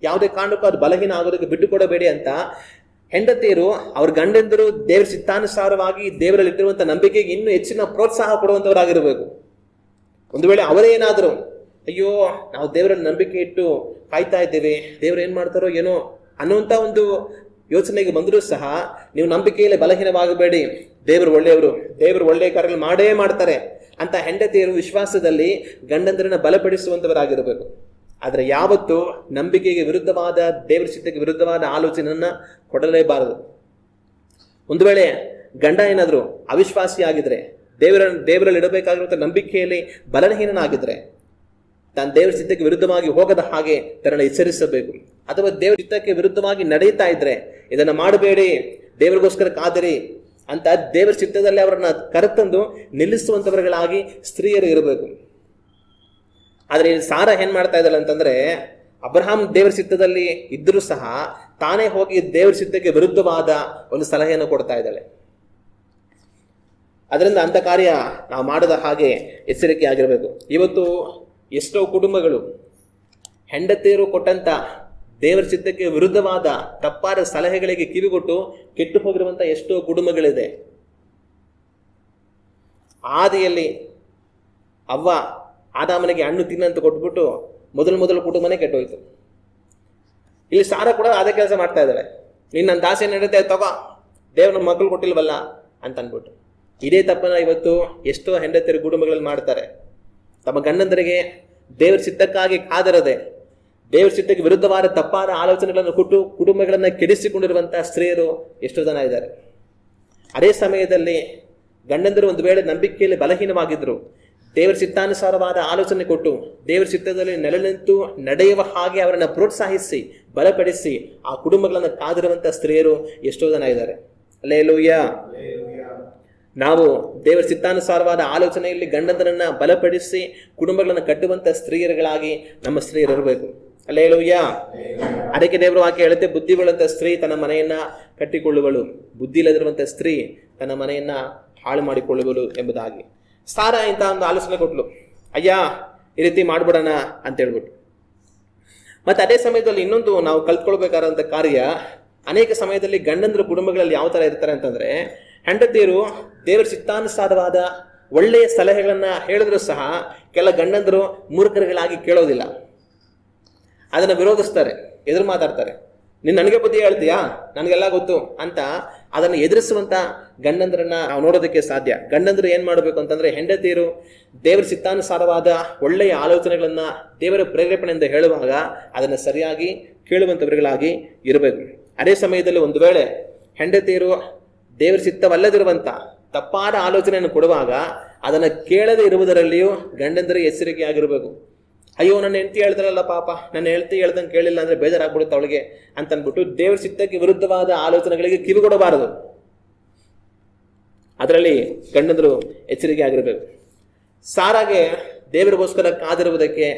ಯಾವುದೇ ಕಾರಣಕ್ಕೂ ಅದು ಬಲಹೀನ ಆಗೋದಕ್ಕೆ ಬಿಟ್ಟು ಕೊಡಬೇಡಿ ಅಂತ ಹೆಂಡತಿಯರು ಅವ್ರ ಗಂಡಂದರು ದೇವರ ಚಿತ್ತಾನುಸಾರವಾಗಿ ದೇವರಲ್ಲಿಟ್ಟಿರುವಂಥ ನಂಬಿಕೆಗೆ ಇನ್ನೂ ಹೆಚ್ಚಿನ ಪ್ರೋತ್ಸಾಹ ಕೊಡುವಂಥವರಾಗಿರಬೇಕು. ಒಂದು ವೇಳೆ ಅವರೇ ಏನಾದರೂ, ಅಯ್ಯೋ ನಾವು ದೇವರಲ್ಲಿ ನಂಬಿಕೆ ಇಟ್ಟು ಕಾಯ್ತಾ ಇದ್ದೇವೆ, ದೇವರು ಏನ್ ಮಾಡ್ತಾರೋ ಏನೋ ಅನ್ನುವಂಥ ಒಂದು ಯೋಚನೆಗೆ ಬಂದರೂ ಸಹ ನೀವು ನಂಬಿಕೆಯಲ್ಲಿ ಬಲಹೀನವಾಗಬೇಡಿ, ದೇವರು ಒಳ್ಳೆಯವರು, ದೇವರು ಒಳ್ಳೆಯ ಕಾರ್ಯಗಳು ಮಾಡ್ತಾರೆ ಅಂತ ಹೆಂಡತಿಯರು ವಿಶ್ವಾಸದಲ್ಲಿ ಗಂಡಂದರನ್ನ ಬಲಪಡಿಸುವಂತವರಾಗಿರಬೇಕು. ಆದರೆ ಯಾವತ್ತು ನಂಬಿಕೆಗೆ ವಿರುದ್ಧವಾದ, ದೇವರ ಚಿತ್ತಕ್ಕೆ ವಿರುದ್ಧವಾದ ಆಲೋಚನೆಯನ್ನ ಕೊಡಲೇಬಾರದು. ಒಂದು ವೇಳೆ ಗಂಡ ಏನಾದರೂ ಅವಿಶ್ವಾಸಿ ಆಗಿದ್ರೆ, ದೇವರಲ್ಲಿ ಇಡಬೇಕಾಗಿರುವಂಥ ನಂಬಿಕೆಯಲ್ಲಿ ಬಲಹೀನನಾಗಿದ್ರೆ, ತಾನು ದೇವರ ಚಿತ್ತಕ್ಕೆ ವಿರುದ್ಧವಾಗಿ ಹೋಗದ ಹಾಗೆ ತನ್ನನ್ನು ಎಚ್ಚರಿಸಬೇಕು. ಅಥವಾ ದೇವರ ಚಿತ್ತಕ್ಕೆ ವಿರುದ್ಧವಾಗಿ ನಡೆಯುತ್ತಾ ಇದ್ರೆ ಇದನ್ನ ಮಾಡಬೇಡಿ, ದೇವರಿಗೋಸ್ಕರ ಕಾದಿರಿ ಅಂತ ದೇವರ ಚಿತ್ತದಲ್ಲಿ ಅವರನ್ನ ಕರೆತಂದು ನಿಲ್ಲಿಸುವಂತವರುಗಳಾಗಿ ಸ್ತ್ರೀಯರು ಇರಬೇಕು. ಆದ್ರೆ ಸಾರ ಏನ್ ಮಾಡ್ತಾ ಇದ್ದಾಳೆ ಅಂತಂದ್ರೆ, ಅಬ್ರಹಾಂ ದೇವರ ಚಿತ್ತದಲ್ಲಿ ಇದ್ರೂ ಸಹ ತಾನೇ ಹೋಗಿ ದೇವರ ಚಿತ್ತಕ್ಕೆ ವಿರುದ್ಧವಾದ ಒಂದು ಸಲಹೆಯನ್ನು ಕೊಡ್ತಾ ಇದ್ದಾಳೆ. ಅದರಿಂದ ಅಂತ ಕಾರ್ಯ ನಾವು ಮಾಡದ ಹಾಗೆ ಎಚ್ಚರಿಕೆ ಆಗಿರಬೇಕು. ಇವತ್ತು ಎಷ್ಟೋ ಕುಟುಂಬಗಳು ಹೆಂಡತಿಯರು ಕೊಟ್ಟಂತ ದೇವರ ಚಿತ್ತಕ್ಕೆ ವಿರುದ್ಧವಾದ ತಪ್ಪಾದ ಸಲಹೆಗಳಿಗೆ ಕಿವಿಗೊಟ್ಟು ಕೆಟ್ಟು ಹೋಗಿರುವಂತ ಎಷ್ಟೋ ಕುಟುಂಬಗಳಿದೆ. ಆದಿಯಲ್ಲಿ ಅವ್ವ ಆದಾಮನಿಗೆ ಹಣ್ಣು ತಿನ್ನಂತ ಕೊಟ್ಬಿಟ್ಟು ಮೊದಲು ಕುಟುಂಬನೇ ಕೆಟ್ಟೋಯ್ತು. ಇಲ್ಲಿ ಸಾರ ಕೂಡ ಅದೇ ಕೆಲಸ ಮಾಡ್ತಾ ಇದ್ದಾಳೆ. ನೀನ್ ನನ್ನ ದಾಸೆ ನಡೀತೆ ತಗೋ, ದೇವ್ರ ನಮ್ಮ ಮಕ್ಕಳು ಕೊಟ್ಟಿಲ್ವಲ್ಲ ಅಂತ ಅನ್ಬಿಟ್ಟು. ಇದೇ ತಪ್ಪನ್ನ ಇವತ್ತು ಎಷ್ಟೋ ಹೆಂಡತಿಯರು ಕುಟುಂಬಗಳಲ್ಲಿ ಮಾಡ್ತಾರೆ. ತಮ್ಮ ಗಂಡಂದರಿಗೆ ದೇವರ ಚಿತ್ತಕ್ಕಾಗಿ ಕಾದಿರದೆ ದೇವರ ಚಿತ್ತಕ್ಕೆ ವಿರುದ್ಧವಾದ ತಪ್ಪಾದ ಆಲೋಚನೆಗಳನ್ನು ಕೊಟ್ಟು ಕುಟುಂಬಗಳನ್ನ ಕೆಡಿಸಿಕೊಂಡಿರುವಂತಹ ಸ್ತ್ರೀಯರು ಎಷ್ಟೋ ಜನ ಇದ್ದಾರೆ. ಅದೇ ಸಮಯದಲ್ಲಿ ಗಂಡಂದರು ಒಂದು ವೇಳೆ ನಂಬಿಕೆಯಲ್ಲಿ ಬಲಹೀನವಾಗಿದ್ರು, ದೇವರ ಚಿತ್ತಾನುಸಾರವಾದ ಆಲೋಚನೆ ಕೊಟ್ಟು ದೇವರ ಚಿತ್ತದಲ್ಲಿ ನೆಲೆ ನಿಂತು ನಡೆಯುವ ಹಾಗೆ ಅವರನ್ನ ಪ್ರೋತ್ಸಾಹಿಸಿ ಬಲಪಡಿಸಿ ಆ ಕುಟುಂಬಗಳನ್ನು ಕಾದಿರುವಂತಹ ಸ್ತ್ರೀಯರು ಎಷ್ಟೋ ಜನ ಇದ್ದಾರೆ. ಹಲ್ಲೆಲೂಯಾ. ನಾವು ದೇವರ ಚಿತ್ತಾನುಸಾರವಾದ ಆಲೋಚನೆಯಲ್ಲಿ ಗಂಡಂದರನ್ನ ಬಲಪಡಿಸಿ ಕುಟುಂಬಗಳನ್ನು ಕಟ್ಟುವಂತ ಸ್ತ್ರೀಯರುಗಳಾಗಿ ನಮ್ಮ ಸ್ತ್ರೀಯರು ಇರಬೇಕು. ಹಲ್ಲೆಲೂಯಾ. ಅದಕ್ಕೆ ದೇವರು ವಾಕ್ಯ ಹೇಳುತ್ತೆ, ಬುದ್ಧಿಯುಳ್ಳಂತ ಸ್ತ್ರೀ ತನ್ನ ಮನೆಯನ್ನ ಕಟ್ಟಿಕೊಳ್ಳುವಳು, ಬುದ್ಧಿ ಇಲ್ಲದಿರುವಂತ ಸ್ತ್ರೀ ತನ್ನ ಮನೆಯನ್ನ ಹಾಳು ಮಾಡಿಕೊಳ್ಳುವಳು ಎಂಬುದಾಗಿ. ಸಾರ ಇಂತ ಒಂದು ಆಲೋಚನೆ ಕೊಟ್ಲು, ಅಯ್ಯ ಈ ರೀತಿ ಮಾಡ್ಬಿಡೋಣ ಅಂತ ಹೇಳ್ಬಿಟ್ಟು. ಮತ್ತೆ ಅದೇ ಸಮಯದಲ್ಲಿ ಇನ್ನೊಂದು ನಾವು ಕಲ್ತ್ಕೊಳ್ಬೇಕಾದಂತ ಕಾರ್ಯ, ಅನೇಕ ಸಮಯದಲ್ಲಿ ಗಂಡಂದ್ರ ಕುಟುಂಬಗಳಲ್ಲಿ ಯಾವ ತರ ಇರ್ತಾರೆ ಅಂತಂದ್ರೆ, ಹೆಂಡತಿಯರು ದೇವರ ಚಿತ್ತಾನುಸಾರವಾದ ಒಳ್ಳೆಯ ಸಲಹೆಗಳನ್ನ ಹೇಳಿದ್ರು ಸಹ ಕೆಲ ಗಂಡಂದರು ಮೂರ್ಖರುಗಳಾಗಿ ಕೇಳೋದಿಲ್ಲ, ಅದನ್ನ ವಿರೋಧಿಸ್ತಾರೆ, ಎದುರು ಮಾತಾಡ್ತಾರೆ. ನೀನ್ ನನಗೆ ಬುದ್ಧಿ ಹೇಳ್ತೀಯಾ, ನನಗೆಲ್ಲ ಗೊತ್ತು ಅಂತ ಅದನ್ನು ಎದುರಿಸುವಂತ ಗಂಡಂದ್ರನ್ನ ನಾವು ನೋಡೋದಕ್ಕೆ ಸಾಧ್ಯ. ಗಂಡಂದ್ರು ಏನ್ ಮಾಡಬೇಕು ಅಂತಂದ್ರೆ, ಹೆಂಡತಿಯರು ದೇವರ ಚಿತ್ತಾನುಸಾರವಾದ ಒಳ್ಳೆಯ ಆಲೋಚನೆಗಳನ್ನ ದೇವರ ಪ್ರೇರೇಪಣೆಯಿಂದ ಹೇಳುವಾಗ ಅದನ್ನು ಸರಿಯಾಗಿ ಕೇಳುವಂತವರುಗಳಾಗಿ ಇರಬೇಕು. ಅದೇ ಸಮಯದಲ್ಲಿ ಒಂದು ವೇಳೆ ಹೆಂಡತಿಯರು ದೇವರ ಚಿತ್ತವಲ್ಲದಿರುವಂತ ತಪ್ಪಾದ ಆಲೋಚನೆಯನ್ನು ಕೊಡುವಾಗ ಅದನ್ನು ಕೇಳದೆ ಇರುವುದರಲ್ಲಿಯೂ ಗಂಡಂದರು ಎಚ್ಚರಿಕೆಯಾಗಿರ್ಬೇಕು. ಅಯ್ಯೋ ನನ್ನ ಹೆಂಡತಿ ಹೇಳ್ತಾರಲ್ಲ ಪಾಪ, ನನ್ನ ಹೆಂಡತಿ ಹೇಳ್ದಂಗೆ ಕೇಳಿಲ್ಲ ಅಂದ್ರೆ ಬೇಜಾರಾಗ್ಬಿಡುತ್ತೆ ಅವಳಿಗೆ ಅಂತ ಅಂದ್ಬಿಟ್ಟು ದೇವರ ಚಿತ್ತಕ್ಕೆ ವಿರುದ್ಧವಾದ ಆಲೋಚನೆಗಳಿಗೆ ಕಿವಿಗೊಡಬಾರದು. ಅದರಲ್ಲಿ ಗಂಡಂದರು ಎಚ್ಚರಿಕೆ ಆಗಿರಬೇಕು. ಸಾರಾಗೆ ದೇವರಿಗೋಸ್ಕರ ಕಾದಿರುವುದಕ್ಕೆ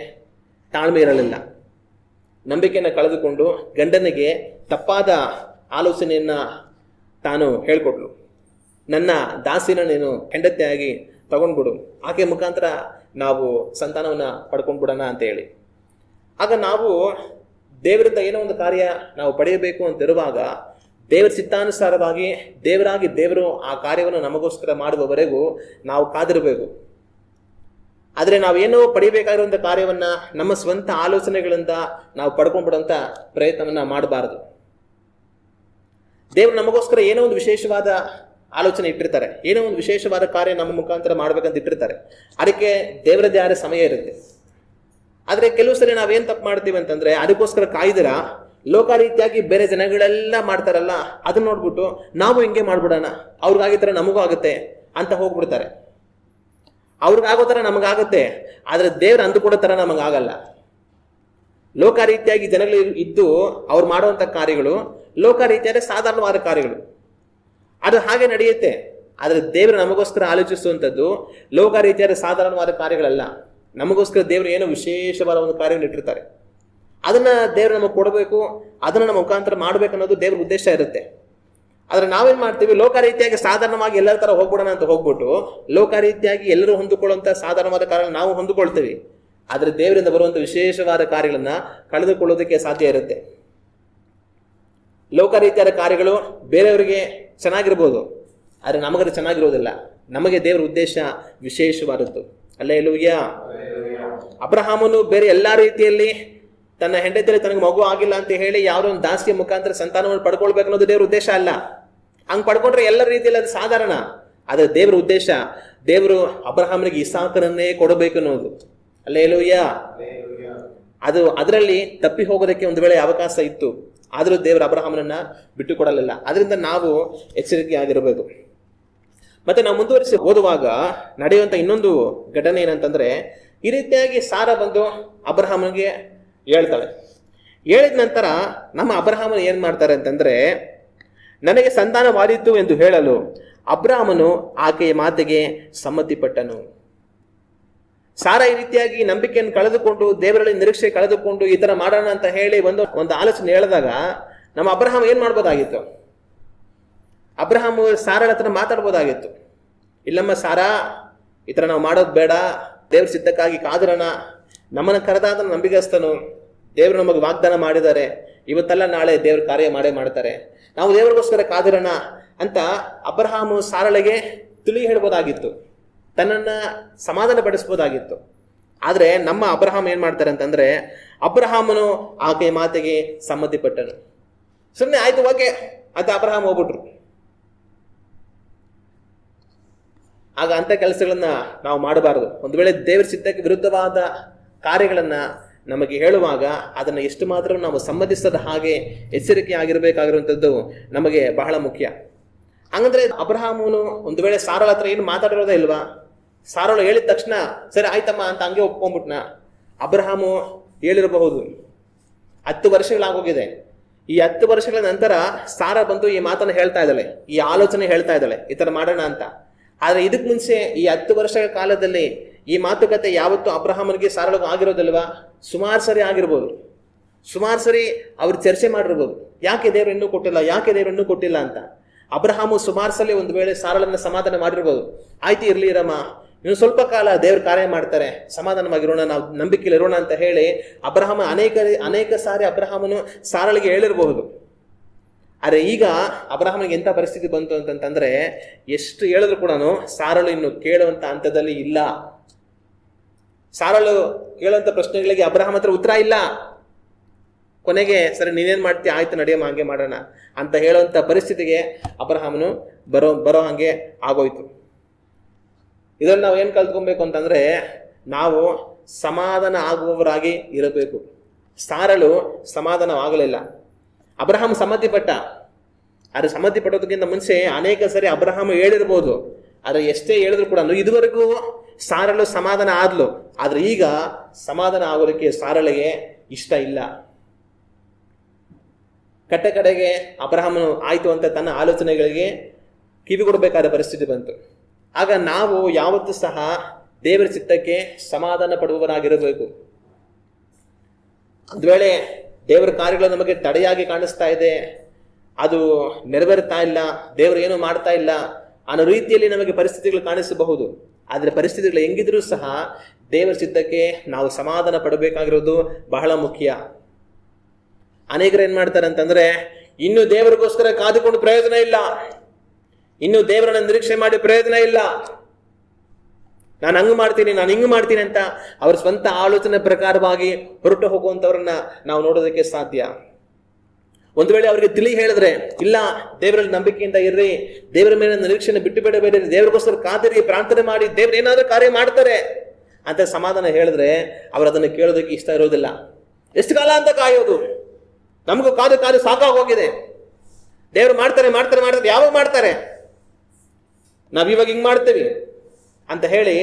ತಾಳ್ಮೆ ಇರಲಿಲ್ಲ. ನಂಬಿಕೆಯನ್ನು ಕಳೆದುಕೊಂಡು ಗಂಡನಿಗೆ ತಪ್ಪಾದ ಆಲೋಚನೆಯನ್ನ ತಾನು ಹೇಳ್ಕೊಟ್ಲು. ನನ್ನ ದಾಸಿನ ನೀನು ಹೆಂಡತಿಯಾಗಿ ತಗೊಂಡ್ಬಿಡು, ಆಕೆ ಮುಖಾಂತರ ನಾವು ಸಂತಾನವನ್ನ ಪಡ್ಕೊಂಡ್ಬಿಡೋಣ ಅಂತ ಹೇಳಿ. ಆಗ ನಾವು ದೇವರಿಂದ ಏನೋ ಒಂದು ಕಾರ್ಯ ನಾವು ಪಡೆಯಬೇಕು ಅಂತ ಇರುವಾಗ ದೇವರ ಚಿತ್ತಾನುಸಾರವಾಗಿ ದೇವರು ಆ ಕಾರ್ಯವನ್ನು ನಮಗೋಸ್ಕರ ಮಾಡುವವರೆಗೂ ನಾವು ಕಾದಿರಬೇಕು. ಆದರೆ ನಾವೇನೋ ಪಡಿಬೇಕಾಗಿರುವಂಥ ಕಾರ್ಯವನ್ನ ನಮ್ಮ ಸ್ವಂತ ಆಲೋಚನೆಗಳಿಂದ ನಾವು ಪಡ್ಕೊಂಡ್ಬಿಡುವಂತ ಪ್ರಯತ್ನವನ್ನ ಮಾಡಬಾರದು. ದೇವರು ನಮಗೋಸ್ಕರ ಏನೋ ಒಂದು ವಿಶೇಷವಾದ ಆಲೋಚನೆ ಇಟ್ಟಿರ್ತಾರೆ, ಏನೋ ಒಂದು ವಿಶೇಷವಾದ ಕಾರ್ಯ ನಮ್ಮ ಮುಖಾಂತರ ಮಾಡ್ಬೇಕಂತ ಇಟ್ಟಿರ್ತಾರೆ. ಅದಕ್ಕೆ ದೇವರದ್ದೇ ಆದ ಸಮಯ ಇರುತ್ತೆ. ಆದ್ರೆ ಕೆಲವು ಸರಿ ನಾವೇನ್ ತಪ್ಪು ಮಾಡ್ತೀವಿ ಅಂತಂದ್ರೆ, ಅದಕ್ಕೋಸ್ಕರ ಕಾಯ್ದಿರ ಲೋಕಾರೀತಿಯಾಗಿ ಬೇರೆ ಜನಗಳೆಲ್ಲ ಮಾಡ್ತಾರಲ್ಲ ಅದನ್ನ ನೋಡ್ಬಿಟ್ಟು ನಾವು ಹಿಂಗೆ ಮಾಡ್ಬಿಡೋಣ, ಅವ್ರಿಗಾಗಿರೋ ತರ ನಮಗೂ ಆಗುತ್ತೆ ಅಂತ ಹೋಗ್ಬಿಡ್ತಾರೆ. ಅವ್ರಿಗಾಗೋ ತರ ನಮಗಾಗುತ್ತೆ, ಆದ್ರೆ ದೇವ್ರ ಅಂದುಕೊಡೋ ತರ ನಮಗಾಗಲ್ಲ. ಲೋಕಾರೀತಿಯಾಗಿ ಜನಗಳು ಇದ್ದು ಅವ್ರು ಮಾಡುವಂತ ಕಾರ್ಯಗಳು ಲೋಕಾರೀತಿಯಾದ ಸಾಧಾರಣವಾದ ಕಾರ್ಯಗಳು, ಅದು ಹಾಗೆ ನಡೆಯುತ್ತೆ. ಆದ್ರೆ ದೇವರು ನಮಗೋಸ್ಕರ ಆಲೋಚಿಸುವಂಥದ್ದು ಲೋಕಾರೀತಿಯಾದ ಸಾಧಾರಣವಾದ ಕಾರ್ಯಗಳಲ್ಲ. ನಮಗೋಸ್ಕರ ದೇವರು ಏನೋ ವಿಶೇಷವಾದ ಒಂದು ಕಾರ್ಯವನ್ನು ಇಟ್ಟಿರ್ತಾರೆ, ಅದನ್ನ ದೇವರು ನಮಗೆ ಕೊಡಬೇಕು, ಅದನ್ನ ನಮ್ಮ ಮುಖಾಂತರ ಮಾಡ್ಬೇಕು ಅನ್ನೋದು ದೇವ್ರ ಉದ್ದೇಶ ಇರುತ್ತೆ. ಆದ್ರೆ ನಾವೇನ್ ಮಾಡ್ತೀವಿ, ಲೋಕಾರೀತಿಯಾಗಿ ಸಾಧಾರಣವಾಗಿ ಎಲ್ಲರ ತರ ಹೋಗ್ಬಿಡೋಣ ಅಂತ ಹೋಗ್ಬಿಟ್ಟು ಲೋಕಾರೀತಿಯಾಗಿ ಎಲ್ಲರೂ ಹೊಂದಿಕೊಳ್ಳುವಂತ ಸಾಧಾರಣವಾದ ಕಾರ್ಯ ನಾವು ಹೊಂದಿಕೊಳ್ತೀವಿ. ಆದ್ರೆ ದೇವರಿಂದ ಬರುವಂತ ವಿಶೇಷವಾದ ಕಾರ್ಯಗಳನ್ನ ಕಳೆದುಕೊಳ್ಳೋದಕ್ಕೆ ಸಾಧ್ಯ ಇರುತ್ತೆ. ಲೋಕಾರೀತಿಯಾದ ಕಾರ್ಯಗಳು ಬೇರೆಯವರಿಗೆ ಚೆನ್ನಾಗಿರ್ಬೋದು, ಆದ್ರೆ ನಮಗದು ಚೆನ್ನಾಗಿರೋದಿಲ್ಲ. ನಮಗೆ ದೇವರ ಉದ್ದೇಶ ವಿಶೇಷವಾದದ್ದು. ಹಲ್ಲೆಲೂಯಾ. ಅಬ್ರಹಾಮನು ಬೇರೆ ಎಲ್ಲಾ ರೀತಿಯಲ್ಲಿ ತನ್ನ ಹೆಂಡತಿಯಲ್ಲಿ ತನಗೆ ಮಗು ಆಗಿಲ್ಲ ಅಂತ ಹೇಳಿ ಯಾವುದೋ ಒಂದು ದಾಸಿಯ ಮುಖಾಂತರ ಸಂತಾನವನ್ನು ಪಡ್ಕೊಳ್ಬೇಕು ಅನ್ನೋದು ದೇವರ ಉದ್ದೇಶ ಅಲ್ಲ. ಹಂಗ್ ಪಡ್ಕೊಂಡ್ರೆ ಎಲ್ಲ ರೀತಿಯಲ್ಲಿ ಅದು ಸಾಧಾರಣ. ಆದ್ರೆ ದೇವರ ಉದ್ದೇಶ, ದೇವರು ಅಬ್ರಹಾಮನಿಗೆ ಇಸಾಕನನ್ನೇ ಕೊಡಬೇಕು ಅನ್ನೋದು. ಹಲ್ಲೆಲೂಯಾ. ಅದರಲ್ಲಿ ತಪ್ಪಿ ಹೋಗೋದಕ್ಕೆ ಒಂದು ವೇಳೆ ಅವಕಾಶ ಇತ್ತು, ಆದರೂ ದೇವರು ಅಬ್ರಹಾಮನನ್ನ ಬಿಟ್ಟು ಕೊಡಲಿಲ್ಲ. ಅದರಿಂದ ನಾವು ಎಚ್ಚರಿಕೆಯಾಗಿರಬೇಕು. ಮತ್ತೆ ನಾವು ಮುಂದುವರಿಸಿ ಓದುವಾಗ ನಡೆಯುವಂತ ಇನ್ನೊಂದು ಘಟನೆ ಏನಂತಂದ್ರೆ, ಈ ರೀತಿಯಾಗಿ ಸಾರ ಬಂದು ಅಬ್ರಹಾಮನಿಗೆ ಹೇಳ್ತಾಳೆ. ಹೇಳಿದ ನಂತರ ನಮ್ಮ ಅಬ್ರಹಾಮನ ಏನ್ ಮಾಡ್ತಾರೆ ಅಂತಂದ್ರೆ, ನನಗೆ ಸಂತಾನವಾದೀತು ಎಂದು ಹೇಳಲು ಅಬ್ರಹಾಮನು ಆಕೆಯ ಮಾತಿಗೆ ಸಮ್ಮತಿಪಟ್ಟನು. ಸಾರ ಈ ರೀತಿಯಾಗಿ ನಂಬಿಕೆಯನ್ನು ಕಳೆದುಕೊಂಡು ದೇವರಲ್ಲಿ ನಿರೀಕ್ಷೆ ಕಳೆದುಕೊಂಡು ಈ ತರ ಮಾಡೋಣ ಅಂತ ಹೇಳಿ ಒಂದು ಆಲೋಚನೆ ಹೇಳಿದಾಗ ನಮ್ಮ ಅಬ್ರಹಾಮ್ ಏನ್ ಮಾಡ್ಬೋದಾಗಿತ್ತು? ಅಬ್ರಹಾಮ್ ಸಾರಳ ಹತ್ರ ಮಾತಾಡ್ಬೋದಾಗಿತ್ತು. ಇಲ್ಲಮ್ಮ ಸಾರಾ, ಈ ತರ ನಾವು ಮಾಡೋದು ಬೇಡ, ದೇವ್ರ ಸಿದ್ಧಕ್ಕಾಗಿ ಕಾದಿರೋಣ, ನಮ್ಮನ್ನ ಕರೆದಾದ ನಂಬಿಗಸ್ತನು, ದೇವರು ನಮಗೆ ವಾಗ್ದಾನ ಮಾಡಿದ್ದಾರೆ, ಇವತ್ತಲ್ಲ ನಾಳೆ ದೇವ್ರ ಕಾರ್ಯ ಮಾಡೇ ಮಾಡ್ತಾರೆ, ನಾವು ದೇವರಿಗೋಸ್ಕರ ಕಾದಿರೋಣ ಅಂತ ಅಬ್ರಹಾಮು ಸಾರಳಿಗೆ ತಿಳಿ ಹೇಳ್ಬೋದಾಗಿತ್ತು, ತನ್ನನ್ನ ಸಮಾಧಾನ ಪಡಿಸ್ಬೋದಾಗಿತ್ತು. ಆದ್ರೆ ನಮ್ಮ ಅಬ್ರಹಾಮ್ ಏನ್ ಮಾಡ್ತಾರೆ ಅಂತಂದ್ರೆ, ಅಬ್ರಹಾಮನು ಆಕೆಯ ಮಾತಿಗೆ ಸಮ್ಮತಿಪಟ್ಟನು. ಸುಮ್ಮನೆ ಆಯ್ತು, ಓಕೆ ಅಂತ ಅಬ್ರಹಾಮ್ ಹೋಗ್ಬಿಟ್ರು. ಆಗ ಅಂತ ಕೆಲಸಗಳನ್ನ ನಾವು ಮಾಡಬಾರದು. ಒಂದು ವೇಳೆ ದೇವರ ಚಿತ್ತಕ್ಕೆ ವಿರುದ್ಧವಾದ ಕಾರ್ಯಗಳನ್ನ ನಮಗೆ ಹೇಳುವಾಗ ಅದನ್ನ ಎಷ್ಟು ಮಾತ್ರ ನಾವು ಸಮ್ಮತಿಸದ ಹಾಗೆ ಎಚ್ಚರಿಕೆ ಆಗಿರ್ಬೇಕಾಗಿರುವಂಥದ್ದು ನಮಗೆ ಬಹಳ ಮುಖ್ಯ. ಹಂಗಂದ್ರೆ ಅಬ್ರಹಾಮನು ಒಂದು ವೇಳೆ ಸಾರಳ ಹತ್ರ ಏನು ಮಾತಾಡಿರೋದೇ ಇಲ್ವಾ? ಸಾರಳು ಹೇಳಿದ ತಕ್ಷಣ ಸರಿ ಆಯ್ತಮ್ಮ ಅಂತ ಹಂಗೆ ಒಪ್ಕೊಂಡ್ಬಿಟ್ನ? ಅಬ್ರಹಾಮು ಹೇಳಿರಬಹುದು. 10 ವರ್ಷಗಳಾಗೋಗಿದೆ. ಈ 10 ವರ್ಷಗಳ ನಂತರ ಸಾರ ಬಂದು ಈ ಮಾತನ್ನು ಹೇಳ್ತಾ ಇದ್ದಾಳೆ, ಈ ಆಲೋಚನೆ ಹೇಳ್ತಾ ಇದ್ದಾಳೆ, ಈ ತರ ಮಾಡೋಣ ಅಂತ. ಆದ್ರೆ ಇದಕ್ ಮುಂಚೆ ಈ 10 ವರ್ಷಗಳ ಕಾಲದಲ್ಲಿ ಈ ಮಾತುಕತೆ ಯಾವತ್ತೂ ಅಬ್ರಹಾಮನಿಗೆ ಸಾರಳಿಗೂ ಆಗಿರೋದಿಲ್ವಾ? ಸುಮಾರು ಸರಿ ಆಗಿರ್ಬೋದು, ಸುಮಾರು ಸರಿ ಅವ್ರು ಚರ್ಚೆ ಮಾಡಿರ್ಬೋದು, ಯಾಕೆ ದೇವ್ರು ಇನ್ನೂ ಕೊಟ್ಟಿಲ್ಲ, ಯಾಕೆ ದೇವ್ರು ಇನ್ನೂ ಕೊಟ್ಟಿಲ್ಲ ಅಂತ. ಅಬ್ರಹಾಮು ಸುಮಾರು ಸಲ ಒಂದು ವೇಳೆ ಸಾರಳನ್ನ ಸಮಾಧಾನ ಮಾಡಿರ್ಬೋದು. ಆಯ್ತು, ಇರ್ಲಿ ಇರಮ್ಮ, ಇನ್ನು ಸ್ವಲ್ಪ ಕಾಲ ದೇವ್ರ ಕಾರ್ಯ ಮಾಡ್ತಾರೆ, ಸಮಾಧಾನವಾಗಿರೋಣ, ನಾವು ನಂಬಿಕೆಯಲ್ಲಿ ಇರೋಣ ಅಂತ ಹೇಳಿ ಅಬ್ರಹಾಮ ಅನೇಕ ಸಾರಿ ಅಬ್ರಹಾಮನು ಸಾರಳಿಗೆ ಹೇಳಿರಬಹುದು. ಆದರೆ ಈಗ ಅಬ್ರಹಾಮನಿಗೆ ಎಂಥ ಪರಿಸ್ಥಿತಿ ಬಂತು ಅಂತಂತಂದ್ರೆ, ಎಷ್ಟು ಹೇಳಿದ್ರು ಕೂಡ ಸಾರಳು ಇನ್ನು ಕೇಳುವಂತ ಹಂತದಲ್ಲಿ ಇಲ್ಲ. ಸಾರಳು ಕೇಳುವಂತ ಪ್ರಶ್ನೆಗಳಿಗೆ ಅಬ್ರಹಾಮ್ ಹತ್ರ ಉತ್ತರ ಇಲ್ಲ. ಕೊನೆಗೆ ಸರಿ ನೀನೇನ್ ಮಾಡ್ತೀಯ, ಆಯ್ತು ನಡೆಯಮ್ಮ ಹಂಗೆ ಮಾಡೋಣ ಅಂತ ಹೇಳುವಂತ ಪರಿಸ್ಥಿತಿಗೆ ಅಬ್ರಹಾಮನು ಬರೋ ಹಂಗೆ ಆಗೋಯ್ತು. ಇದರಲ್ಲಿ ನಾವು ಏನ್ ಕಲ್ತ್ಕೊಬೇಕು ಅಂತಂದ್ರೆ, ನಾವು ಸಮಾಧಾನ ಆಗುವವರಾಗಿ ಇರಬೇಕು. ಸಾರಳು ಸಮಾಧಾನವಾಗಲಿಲ್ಲ. ಅಬ್ರಹಾಮ್ ಸಮ್ಮತಿ ಪಟ್ಟ. ಆದರೆ ಸಮ್ಮತಿ ಪಟ್ಟೋದಕ್ಕಿಂತ ಮುಂಚೆ ಅನೇಕ ಸರಿ ಅಬ್ರಹಾಮ್ ಹೇಳಿರ್ಬೋದು. ಆದರೆ ಎಷ್ಟೇ ಹೇಳಿದ್ರು ಕೂಡ ಇದುವರೆಗೂ ಸಾರಳು ಸಮಾಧಾನ ಆದ್ಲು. ಆದ್ರೆ ಈಗ ಸಮಾಧಾನ ಆಗೋದಕ್ಕೆ ಸಾರಳಿಗೆ ಇಷ್ಟ ಇಲ್ಲ. ಕಡೆಗೆ ಅಬ್ರಹಾಮನು ಆಯ್ತು ಅಂತ ತನ್ನ ಆಲೋಚನೆಗಳಿಗೆ ಕಿವಿ ಕೊಡಬೇಕಾದ ಪರಿಸ್ಥಿತಿ ಬಂತು. ಆಗ ನಾವು ಯಾವತ್ತೂ ಸಹ ದೇವರ ಚಿತ್ತಕ್ಕೆ ಸಮಾಧಾನ ಪಡುವವರಾಗಿರಬೇಕು. ಒಂದು ವೇಳೆ ದೇವರ ಕಾರ್ಯಗಳು ನಮಗೆ ತಡೆಯಾಗಿ ಕಾಣಿಸ್ತಾ ಇದೆ, ಅದು ನೆರವೇರ್ತಾ ಇಲ್ಲ, ದೇವರು ಏನೂ ಮಾಡ್ತಾ ಇಲ್ಲ ಅನ್ನೋ ರೀತಿಯಲ್ಲಿ ನಮಗೆ ಪರಿಸ್ಥಿತಿಗಳು ಕಾಣಿಸಬಹುದು. ಆದರೆ ಪರಿಸ್ಥಿತಿಗಳು ಹೆಂಗಿದ್ರೂ ಸಹ ದೇವರ ಚಿತ್ತಕ್ಕೆ ನಾವು ಸಮಾಧಾನ ಪಡಬೇಕಾಗಿರೋದು ಬಹಳ ಮುಖ್ಯ. ಅನೇಕರು ಏನ್ ಮಾಡ್ತಾರೆ ಅಂತಂದ್ರೆ, ಇನ್ನು ದೇವರಿಗೋಸ್ಕರ ಕಾದುಕೊಂಡು ಪ್ರಯೋಜನ ಇಲ್ಲ, ಇನ್ನು ದೇವರನ್ನ ನಿರೀಕ್ಷೆ ಮಾಡಿ ಪ್ರಯೋಜನ ಇಲ್ಲ, ನಾನು ಹಂಗ್ ಮಾಡ್ತೀನಿ, ನಾನು ಹಿಂಗ್ ಮಾಡ್ತೀನಿ ಅಂತ ಅವ್ರ ಸ್ವಂತ ಆಲೋಚನೆ ಪ್ರಕಾರವಾಗಿ ಹೊರಟು ಹೋಗುವಂತವ್ರನ್ನ ನಾವು ನೋಡೋದಕ್ಕೆ ಸಾಧ್ಯ. ಒಂದು ವೇಳೆ ಅವರಿಗೆ ತಿಳಿ ಹೇಳಿದ್ರೆ, ಇಲ್ಲ ದೇವರಲ್ಲಿ ನಂಬಿಕೆಯಿಂದ ಇರ್ರಿ, ದೇವರ ಮೇಲೆ ನಿರೀಕ್ಷೆನ ಬಿಟ್ಟು ಬಿಡಬೇಡಿ, ದೇವರಿಗೋಸ್ಕರ ಕಾದಿರಿ, ಪ್ರಾರ್ಥನೆ ಮಾಡಿ, ದೇವ್ರ ಏನಾದ್ರೂ ಕಾರ್ಯ ಮಾಡ್ತಾರೆ ಅಂತ ಸಮಾಧಾನ ಹೇಳಿದ್ರೆ ಅವರು ಅದನ್ನು ಕೇಳೋದಕ್ಕೆ ಇಷ್ಟ ಇರೋದಿಲ್ಲ. ಎಷ್ಟು ಕಾಲ ಅಂತ ಕಾಯೋದು, ನಮಗೂ ಕಾದು ಸಾಕಾಗೋಗಿದೆ, ದೇವರು ಮಾಡ್ತಾರೆ ಮಾಡ್ತಾರೆ ಮಾಡ್ತಾರೆ, ಯಾವಾಗ ಮಾಡ್ತಾರೆ, ನಾವ್ ಇವಾಗ ಹಿಂಗ್ ಮಾಡ್ತೇವಿ ಅಂತ ಹೇಳಿ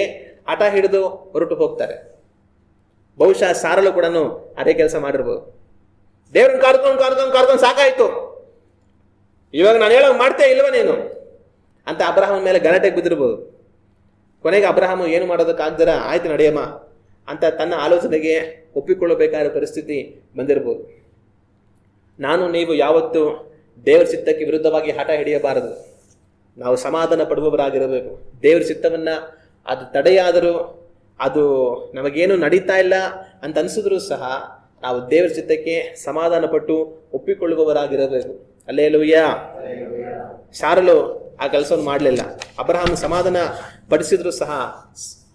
ಹಠ ಹಿಡಿದು ಹೊರಟು ಹೋಗ್ತಾರೆ. ಬಹುಶಃ ಸಾರಳು ಕೂಡ ಅದೇ ಕೆಲಸ ಮಾಡಿರ್ಬೋದು. ದೇವ್ರನ್ನ ಕಾರ್ಕೊಂಡು ಸಾಕಾಯ್ತು, ಇವಾಗ ನಾನು ಹೇಳೋ ಮಾಡ್ತೇ ಇಲ್ವ ನೀನು ಅಂತ ಅಬ್ರಹಾಮನ ಮೇಲೆ ಗಲಾಟೆಗೆ ಬಿದ್ದಿರ್ಬೋದು. ಕೊನೆಗೆ ಅಬ್ರಹಾಮ ಏನು ಮಾಡೋದಕ್ಕಾಗ್ದರ ಆಯ್ತು ನಡೆಯಮ್ಮ ಅಂತ ತನ್ನ ಆಲೋಚನೆಗೆ ಒಪ್ಪಿಕೊಳ್ಳಬೇಕಾದ ಪರಿಸ್ಥಿತಿ ಬಂದಿರ್ಬೋದು. ನಾನು ನೀವು ಯಾವತ್ತೂ ದೇವರ ಚಿತ್ತಕ್ಕೆ ವಿರುದ್ಧವಾಗಿ ಹಠ ಹಿಡಿಯಬಾರದು. ನಾವು ಸಮಾಧಾನ ಪಡುವವರಾಗಿರಬೇಕು. ದೇವರ ಚಿತ್ತವನ್ನ ಅದು ತಡೆಯಾದರೂ, ಅದು ನಮಗೇನು ನಡೀತಾ ಇಲ್ಲ ಅಂತ ಅನಿಸಿದ್ರು ಸಹ ನಾವು ದೇವರ ಚಿತ್ತಕ್ಕೆ ಸಮಾಧಾನ ಪಟ್ಟು ಒಪ್ಪಿಕೊಳ್ಳುವವರಾಗಿರಬೇಕು. ಹಲ್ಲೆಲೂಯ. ಸಾರಳು ಆ ಕೆಲಸವನ್ನು ಮಾಡಲಿಲ್ಲ. ಅಬ್ರಹಾಮ್ ಸಮಾಧಾನ ಪಡಿಸಿದ್ರು ಸಹ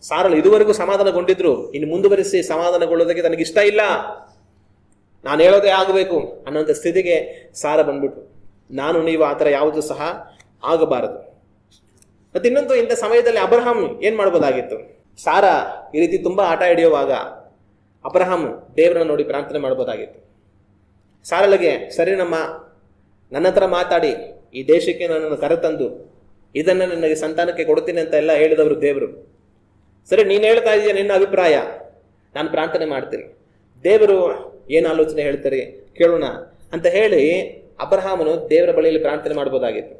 ಸಾರಳು ಇದುವರೆಗೂ ಸಮಾಧಾನಗೊಂಡಿದ್ರು, ಇನ್ನು ಮುಂದುವರಿಸಿ ಸಮಾಧಾನಗೊಳ್ಳೋದಕ್ಕೆ ನನಗಿಷ್ಟ ಇಲ್ಲ, ನಾನು ಹೇಳೋದೇ ಆಗಬೇಕು ಅನ್ನೋಂಥ ಸ್ಥಿತಿಗೆ ಸಾರ ಬಂದ್ಬಿಟ್ರು. ನಾನು ನೀವು ಆ ಥರ ಯಾವುದು ಸಹ ಆಗಬಾರದು. ಮತ್ತೆ ಇನ್ನೊಂದು, ಇಂಥ ಸಮಯದಲ್ಲಿ ಅಬ್ರಹಾಮ್ ಏನ್ ಮಾಡ್ಬೋದಾಗಿತ್ತು? ಸಾರ ಈ ರೀತಿ ತುಂಬಾ ಆಟ ಹಿಡಿಯುವಾಗ ಅಬ್ರಹಾಮ್ ದೇವರನ್ನ ನೋಡಿ ಪ್ರಾರ್ಥನೆ ಮಾಡ್ಬೋದಾಗಿತ್ತು. ಸಾರಳಿಗೆ, ಸರಿ ನನ್ನ ಹತ್ರ ಮಾತಾಡಿ ಈ ದೇಶಕ್ಕೆ ನನ್ನನ್ನು ಕರೆತಂದು ಇದನ್ನ ನನಗೆ ಸಂತಾನಕ್ಕೆ ಕೊಡ್ತೀನಿ ಅಂತ ಎಲ್ಲ ಹೇಳಿದವರು ದೇವರು. ಸರಿ, ನೀನು ಹೇಳ್ತಾ ಇದೀಯ ನಿನ್ನ ಅಭಿಪ್ರಾಯ, ನಾನು ಪ್ರಾರ್ಥನೆ ಮಾಡ್ತೀನಿ, ದೇವರು ಏನು ಆಲೋಚನೆ ಹೇಳ್ತಾರೆ ಕೇಳೋಣ ಅಂತ ಹೇಳಿ ಅಬ್ರಹಾಮನು ದೇವರ ಬಳಿಯಲ್ಲಿ ಪ್ರಾರ್ಥನೆ ಮಾಡ್ಬೋದಾಗಿತ್ತು.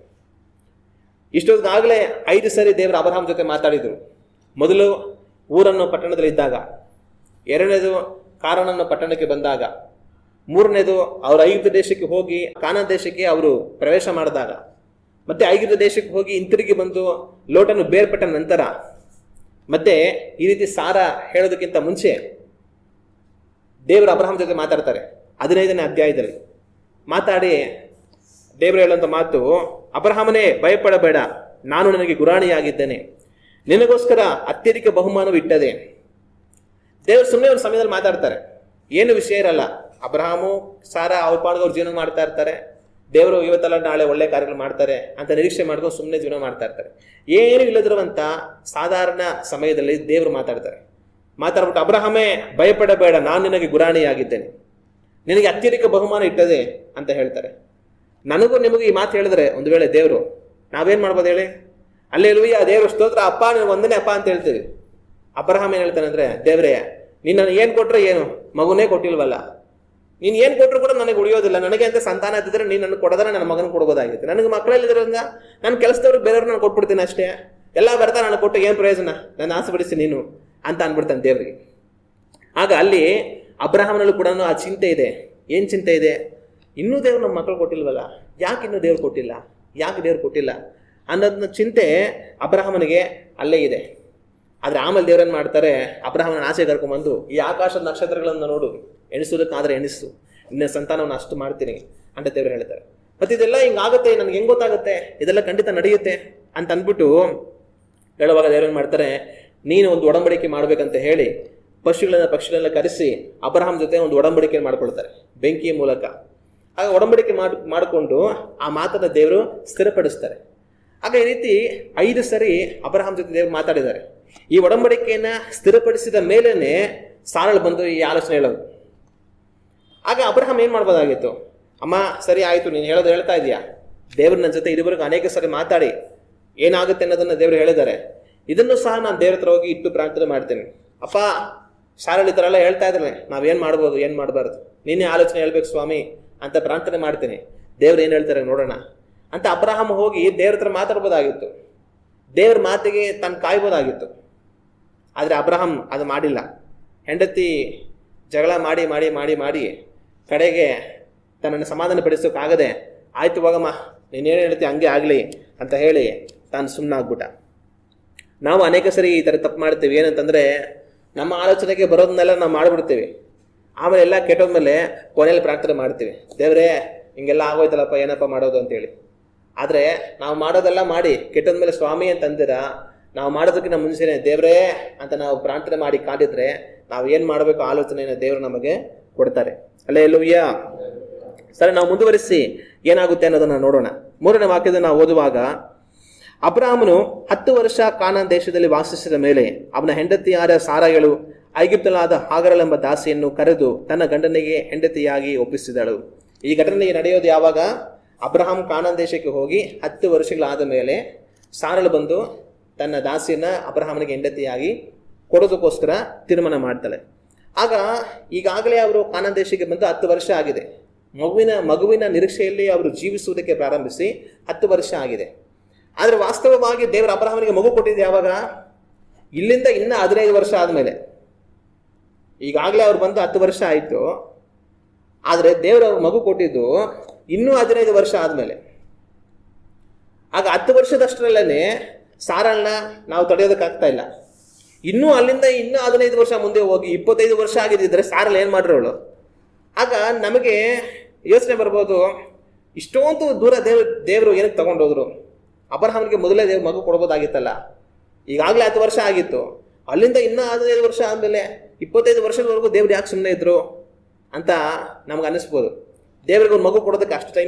ಇಷ್ಟೊತ್ತಾಗಲೇ 5 ಸರಿ ದೇವರು ಅಬ್ರಹಾಮ್ ಜೊತೆ ಮಾತಾಡಿದ್ರು. ಮೊದಲು ಊರನ್ನು ಪಟ್ಟಣದಲ್ಲಿ ಇದ್ದಾಗ, ಎರಡನೇದು ಕಾರಣನ ಪಟ್ಟಣಕ್ಕೆ ಬಂದಾಗ, ಮೂರನೇದು ಅವರು ಐಗುಪ್ತ ದೇಶಕ್ಕೆ ಹೋಗಿ ಕಾನಾನ್ ದೇಶಕ್ಕೆ ಅವರು ಪ್ರವೇಶ ಮಾಡಿದಾಗ, ಮತ್ತೆ ಐಗುಪ್ತ ದೇಶಕ್ಕೆ ಹೋಗಿ ಹಿಂತಿರುಗಿ ಬಂದು ಲೋಟನ್ನು ಬೇರ್ಪಟ್ಟ ನಂತರ, ಮತ್ತೆ ಈ ರೀತಿ ಸಾರ ಹೇಳೋದಕ್ಕಿಂತ ಮುಂಚೆ ದೇವರು ಅಬ್ರಹಾಮ್ ಜೊತೆ ಮಾತಾಡ್ತಾರೆ. 15ನೇ ಅಧ್ಯಾಯದಲ್ಲಿ ಮಾತಾಡಿ ದೇವರು ಹೇಳುವಂತ ಮಾತು, ಅಬ್ರಹಾಮನೇ ಭಯಪಡಬೇಡ, ನಾನು ನನಗೆ ಗುರಾಣಿಯಾಗಿದ್ದೇನೆ, ನಿನಗೋಸ್ಕರ ಅತ್ಯಧಿಕ ಬಹುಮಾನವು ಇಟ್ಟದೆ. ದೇವರು ಸುಮ್ಮನೆ ಒಂದು ಸಮಯದಲ್ಲಿ ಮಾತಾಡ್ತಾರೆ, ಏನು ವಿಷಯ ಇರಲ್ಲ. ಅಬ್ರಹಾಮು ಸಾರ ಅವ್ರ ಪಾಡ್ಗೆ ಅವ್ರು ಜೀವನ ಮಾಡ್ತಾ ಇರ್ತಾರೆ, ದೇವರು ಇವತ್ತಲ್ಲ ನಾಳೆ ಒಳ್ಳೆ ಕಾರ್ಯಗಳು ಮಾಡ್ತಾರೆ ಅಂತ ನಿರೀಕ್ಷೆ ಮಾಡ್ಕೊಂಡು ಸುಮ್ಮನೆ ಜೀವನ ಮಾಡ್ತಾ ಇರ್ತಾರೆ. ಏನು ಇಲ್ಲದಿರುವಂತ ಸಾಧಾರಣ ಸಮಯದಲ್ಲಿ ದೇವರು ಮಾತಾಡ್ಬಿಟ್ಟು, ಅಬ್ರಹಾಮೇ ಭಯಪಡಬೇಡ, ನಾನು ನಿನಗೆ ಗುರಾಣಿಯಾಗಿದ್ದೇನೆ, ನಿನಗೆ ಅತ್ಯಧಿಕ ಬಹುಮಾನ ಇಟ್ಟದೆ ಅಂತ ಹೇಳ್ತಾರೆ. ನನಗೂ ನಿಮಗೂ ಈ ಮಾತು ಹೇಳಿದ್ರೆ ಒಂದು ವೇಳೆ ದೇವರು, ನಾವೇನ್ ಮಾಡ್ಬೋದು ಹೇಳಿ? ಹಲ್ಲೆಲೂಯಾ, ದೇವ್ರ ಸ್ತೋತ್ರ, ಅಪ್ಪ ನೀವು ಒಂದನೇ ಅಪ್ಪ ಅಂತ ಹೇಳ್ತೀವಿ. ಅಬ್ರಹಾಮ್ ಏನ್ ಹೇಳ್ತಾನೆ ಅಂದ್ರೆ, ದೇವ್ರೆ ನೀನ್ ನನಗೆ ಏನ್ ಕೊಟ್ರೆ ಏನು, ಮಗುನೇ ಕೊಟ್ಟಿಲ್ವಲ್ಲ, ನೀನ್ ಏನ್ ಕೊಟ್ಟರು ಕೂಡ ನನಗೆ ಉಳಿಯೋದಿಲ್ಲ, ನನಗೆ ಅಂತ ಸಂತಾನ ಇದ್ದಿದ್ರೆ ನೀನ್ ನನಗೆ ಕೊಡೋದ್ರೆ ನನ್ನ ಮಗನ ಕೊಡ್ಬೋದಾಗಿತ್ತು, ನನಗೆ ಮಕ್ಕಳಲ್ಲಿದ್ರಿಂದ ನನ್ನ ಕೆಲಸದವ್ರು ಬೇರೆಯವ್ರು ನಾನು ಕೊಟ್ಬಿಡ್ತೀನಿ ಅಷ್ಟೇ, ಎಲ್ಲ ಬರ್ತಾ ನನಗೆ ಕೊಟ್ಟು ಏನ್ ಪ್ರಯೋಜನ, ನನ್ನ ಆಸೆ ಪಡಿಸಿ ನೀನು ಅಂತ ಅನ್ಬಿಡ್ತಾನೆ ದೇವ್ರಿಗೆ. ಆಗ ಅಲ್ಲಿ ಅಬ್ರಹಾಮನಲ್ಲೂ ಕೂಡ ಆ ಚಿಂತೆ ಇದೆ. ಏನ್ ಚಿಂತೆ ಇದೆ? ಇನ್ನೂ ದೇವ್ರು ನಮ್ಮ ಮಕ್ಕಳು ಕೊಟ್ಟಿಲ್ವಲ್ಲ, ಯಾಕೆ ಇನ್ನೂ ದೇವ್ರು ಕೊಟ್ಟಿಲ್ಲ ಅನ್ನೋದನ್ನ ಚಿಂತೆ ಅಬ್ರಹಾಮನಿಗೆ ಅಲ್ಲೇ ಇದೆ. ಆದ್ರೆ ಆಮೇಲೆ ದೇವ್ರೇನ್ ಮಾಡ್ತಾರೆ, ಅಬ್ರಹಾಮನ ಆಸೆ ಕರ್ಕೊಂಡ್ಬಂದು, ಈ ಆಕಾಶದ ನಕ್ಷತ್ರಗಳನ್ನು ನೋಡು, ಎಣಿಸೋದಕ್ಕಾದ್ರೆ ಎಣಿಸು, ನಿನ್ನ ಸಂತಾನವನ್ನು ಅಷ್ಟು ಮಾಡ್ತೀನಿ ಅಂತ ದೇವ್ರು ಹೇಳ್ತಾರೆ. ಮತ್ತೆ ಇದೆಲ್ಲ ಹಿಂಗಾಗುತ್ತೆ, ನನ್ಗೆ ಹೆಂಗ್ ಗೊತ್ತಾಗುತ್ತೆ, ಇದೆಲ್ಲ ಖಂಡಿತ ನಡೆಯುತ್ತೆ ಅಂತ ಅಂದ್ಬಿಟ್ಟು ಹೇಳುವಾಗ ದೇವ್ರು ಏನ್ ಮಾಡ್ತಾರೆ, ನೀನು ಒಂದು ಒಡಂಬಡಿಕೆ ಮಾಡ್ಬೇಕಂತ ಹೇಳಿ ಪಕ್ಷಿಗಳನ್ನ ಕರೆಸಿ ಅಬ್ರಹಾಂ ಜೊತೆ ಒಂದು ಒಡಂಬಡಿಕೆ ಮಾಡ್ಕೊಳ್ತಾರೆ ಬೆಂಕಿಯ ಮೂಲಕ. ಆಗ ಒಡಂಬಡಿಕೆ ಮಾಡಿಕೊಂಡು ಆ ಮಾತನ್ನ ದೇವರು ಸ್ಥಿರಪಡಿಸ್ತಾರೆ. ಆಗ ಈ ರೀತಿ 5 ಸರಿ ಅಬ್ರಹಾಂ ಜೊತೆ ದೇವರು ಮಾತಾಡಿದ್ದಾರೆ. ಈ ಒಡಂಬಡಿಕೆಯನ್ನ ಸ್ಥಿರಪಡಿಸಿದ ಮೇಲೇನೆ ಸಾರಳು ಬಂದು ಈ ಆಲೋಚನೆ ಹೇಳೋದು. ಆಗ ಅಬ್ರಹಾಂ ಏನ್ ಮಾಡ್ಬೋದಾಗಿತ್ತು, ಅಮ್ಮ ಸರಿ ಆಯ್ತು, ನೀನು ಹೇಳೋದು ಹೇಳ್ತಾ ಇದೀಯಾ, ದೇವ್ರ ನನ್ನ ಜೊತೆ ಇದುವರೆಗೂ ಅನೇಕ ಸರಿ ಮಾತಾಡಿ ಏನಾಗುತ್ತೆ ಅನ್ನೋದನ್ನ ದೇವರು ಹೇಳಿದ್ದಾರೆ, ಇದನ್ನು ಸಹ ನಾನು ದೇವ್ರ ಹತ್ರ ಹೋಗಿ ಇಟ್ಟು ಪ್ರಾರ್ಥನೆ ಮಾಡ್ತೇನೆ. ಅಪ್ಪ ಸಾರಳು ಈ ಥರ ಎಲ್ಲ ಹೇಳ್ತಾ ಇದ್ರೆ ನಾವೇನ್ ಮಾಡ್ಬೋದು ಏನ್ ಮಾಡಬಾರ್ದು, ನೀನೇ ಆಲೋಚನೆ ಹೇಳ್ಬೇಕು ಸ್ವಾಮಿ ಅಂತ ಪ್ರಾರ್ಥನೆ ಮಾಡ್ತೀನಿ, ದೇವ್ರು ಏನ್ ಹೇಳ್ತಾರೆ ನೋಡೋಣ ಅಂತ ಅಬ್ರಹಾಂ ಹೋಗಿ ದೇವ್ರ ಹತ್ರ ಮಾತಾಡ್ಬೋದಾಗಿತ್ತು, ದೇವ್ರ ಮಾತಿಗೆ ತಾನು ಕಾಯ್ಬೋದಾಗಿತ್ತು. ಆದ್ರೆ ಅಬ್ರಹಾಂ ಅದು ಮಾಡಿಲ್ಲ. ಹೆಂಡತಿ ಜಗಳ ಮಾಡಿ ಮಾಡಿ ಮಾಡಿ ಮಾಡಿ ಕಡೆಗೆ ತನ್ನನ್ನು ಸಮಾಧಾನ ಪಡಿಸೋಕ್ಕಾಗದೆ, ಆಯ್ತು ಹೋಗಮ್ಮ ನೀನೇನು ಹೇಳ್ತೀವಿ ಹಂಗೆ ಆಗಲಿ ಅಂತ ಹೇಳಿ ತಾನು ಸುಮ್ಮನಾಗ್ಬಿಟ್ಟ. ನಾವು ಅನೇಕ ಸರಿ ಈ ಥರ ತಪ್ಪು ಮಾಡ್ತೀವಿ. ಏನಂತಂದರೆ ನಮ್ಮ ಆಲೋಚನೆಗೆ ಬರೋದನ್ನೆಲ್ಲ ನಾವು ಮಾಡಿಬಿಡ್ತೀವಿ. ಆಮೇಲೆ ಎಲ್ಲ ಕೆಟ್ಟೋದ್ಮೇಲೆ ಕೊನೆಯಲ್ಲಿ ಪ್ರಾರ್ಥನೆ ಮಾಡ್ತೀವಿ, ದೇವರೇ ಹಿಂಗೆಲ್ಲ ಆಗೋಯ್ತಲ್ಲಪ್ಪ ಏನಪ್ಪ ಮಾಡೋದು ಅಂತೇಳಿ. ಆದರೆ ನಾವು ಮಾಡೋದೆಲ್ಲ ಮಾಡಿ ಕೆಟ್ಟೋದ್ಮೇಲೆ ಸ್ವಾಮಿ ಅಂತ ಅಂದಿರ ನಾವು ಮಾಡೋದಕ್ಕಿಂತ ಮುಂಚೆನೆ ದೇವರೇ ಅಂತ ನಾವು ಪ್ರಾರ್ಥನೆ ಮಾಡಿ ಕಾದಿದ್ರೆ ನಾವು ಏನು ಮಾಡಬೇಕು ಆಲೋಚನೆಯನ್ನು ದೇವರು ನಮಗೆ ಕೊಡ್ತಾರೆ. ಹಲ್ಲೆಲೂಯಾ. ಸರಿ, ನಾವು ಮುಂದುವರಿಸಿ ಏನಾಗುತ್ತೆ ಅನ್ನೋದನ್ನ ನೋಡೋಣ. 3ನೇ ವಾಕ್ಯದ ನಾವು ಓದುವಾಗ, ಅಬ್ರಹಾಮನು 10 ವರ್ಷ ಕಾನಾನ್ ದೇಶದಲ್ಲಿ ವಾಸಿಸಿದ ಮೇಲೆ ಅವನ ಹೆಂಡತಿಯಾದ ಸಾರಯಳು ಐಗುಪ್ತಳಾದ ಹಾಗರಳೆಂಬ ದಾಸಿಯನ್ನು ಕರೆದು ತನ್ನ ಗಂಡನಿಗೆ ಹೆಂಡತಿಯಾಗಿ ಒಪ್ಪಿಸಿದಳು. ಈ ಘಟನೆ ನಡೆಯೋದು ಯಾವಾಗ? ಅಬ್ರಹಾಂ ಕಾನಾನ್ ದೇಶಕ್ಕೆ ಹೋಗಿ 10 ವರ್ಷಗಳಾದ ಮೇಲೆ ಸಾರಳು ಬಂದು ತನ್ನ ದಾಸಿಯನ್ನ ಅಬ್ರಹಾಮನಿಗೆ ಹೆಂಡತಿಯಾಗಿ ಕೊಡೋದಕ್ಕೋಸ್ಕರ ತೀರ್ಮಾನ ಮಾಡ್ತಾಳೆ. ಆಗ ಈಗಾಗಲೇ ಅವರು ಕಾನಾನ್ ದೇಶಕ್ಕೆ ಬಂದು 10 ವರ್ಷ ಆಗಿದೆ. ಮಗುವಿನ ನಿರೀಕ್ಷೆಯಲ್ಲಿ ಅವರು ಜೀವಿಸುವುದಕ್ಕೆ ಪ್ರಾರಂಭಿಸಿ 10 ವರ್ಷ ಆಗಿದೆ. ಆದರೆ ವಾಸ್ತವವಾಗಿ ದೇವರ ಅಬ್ರಹಾಮನಿಗೆ ಮಗು ಕೊಟ್ಟಿದ್ದು ಯಾವಾಗ? ಇಲ್ಲಿಂದ ಇನ್ನು 15 ವರ್ಷ ಆದಮೇಲೆ. ಈಗಾಗಲೇ ಅವ್ರು ಬಂದು 10 ವರ್ಷ ಆಯಿತು, ಆದರೆ ದೇವರು ಅವ್ರ ಮಗು ಕೊಟ್ಟಿದ್ದು ಇನ್ನೂ 15 ವರ್ಷ ಆದಮೇಲೆ. ಆಗ 10 ವರ್ಷದಷ್ಟರಲ್ಲೇ ಸಾರಳನ್ನ ನಾವು ತಡೆಯೋದಕ್ಕಾಗ್ತಾ ಇಲ್ಲ. ಇನ್ನೂ ಅಲ್ಲಿಂದ ಇನ್ನೂ 15 ವರ್ಷ ಮುಂದೆ ಹೋಗಿ 25 ವರ್ಷ ಆಗಿದ್ದಿದ್ರೆ ಸಾರಳ ಏನು ಮಾಡಿರೋಳು? ಆಗ ನಮಗೆ ಯೋಚನೆ ಬರ್ಬೋದು, ಇಷ್ಟೊಂದು ದೂರ ದೇವರು ಏನಕ್ಕೆ ತಗೊಂಡೋದ್ರು? ಅಬ್ರಹಾಮನಿಗೆ ಮೊದಲೇ ದೇವ್ರ ಮಗು ಕೊಡ್ಬೋದಾಗಿತ್ತಲ್ಲ. ಈಗಾಗಲೇ 10 ವರ್ಷ ಆಗಿತ್ತು, ಅಲ್ಲಿಂದ ಇನ್ನೂ 15 ವರ್ಷ ಆದಮೇಲೆ 25 ವರ್ಷದವರೆಗೂ ದೇವ್ರು ಯಾಕೆ ಸುಮ್ಮನೆ ಇದ್ರು ಅಂತ ನಮ್ಗೆ ಅನ್ನಿಸ್ಬೋದು. ದೇವರಿಗೆ ಒಂದು ಮಗು ಕೊಡೋದಕ್ಕೆ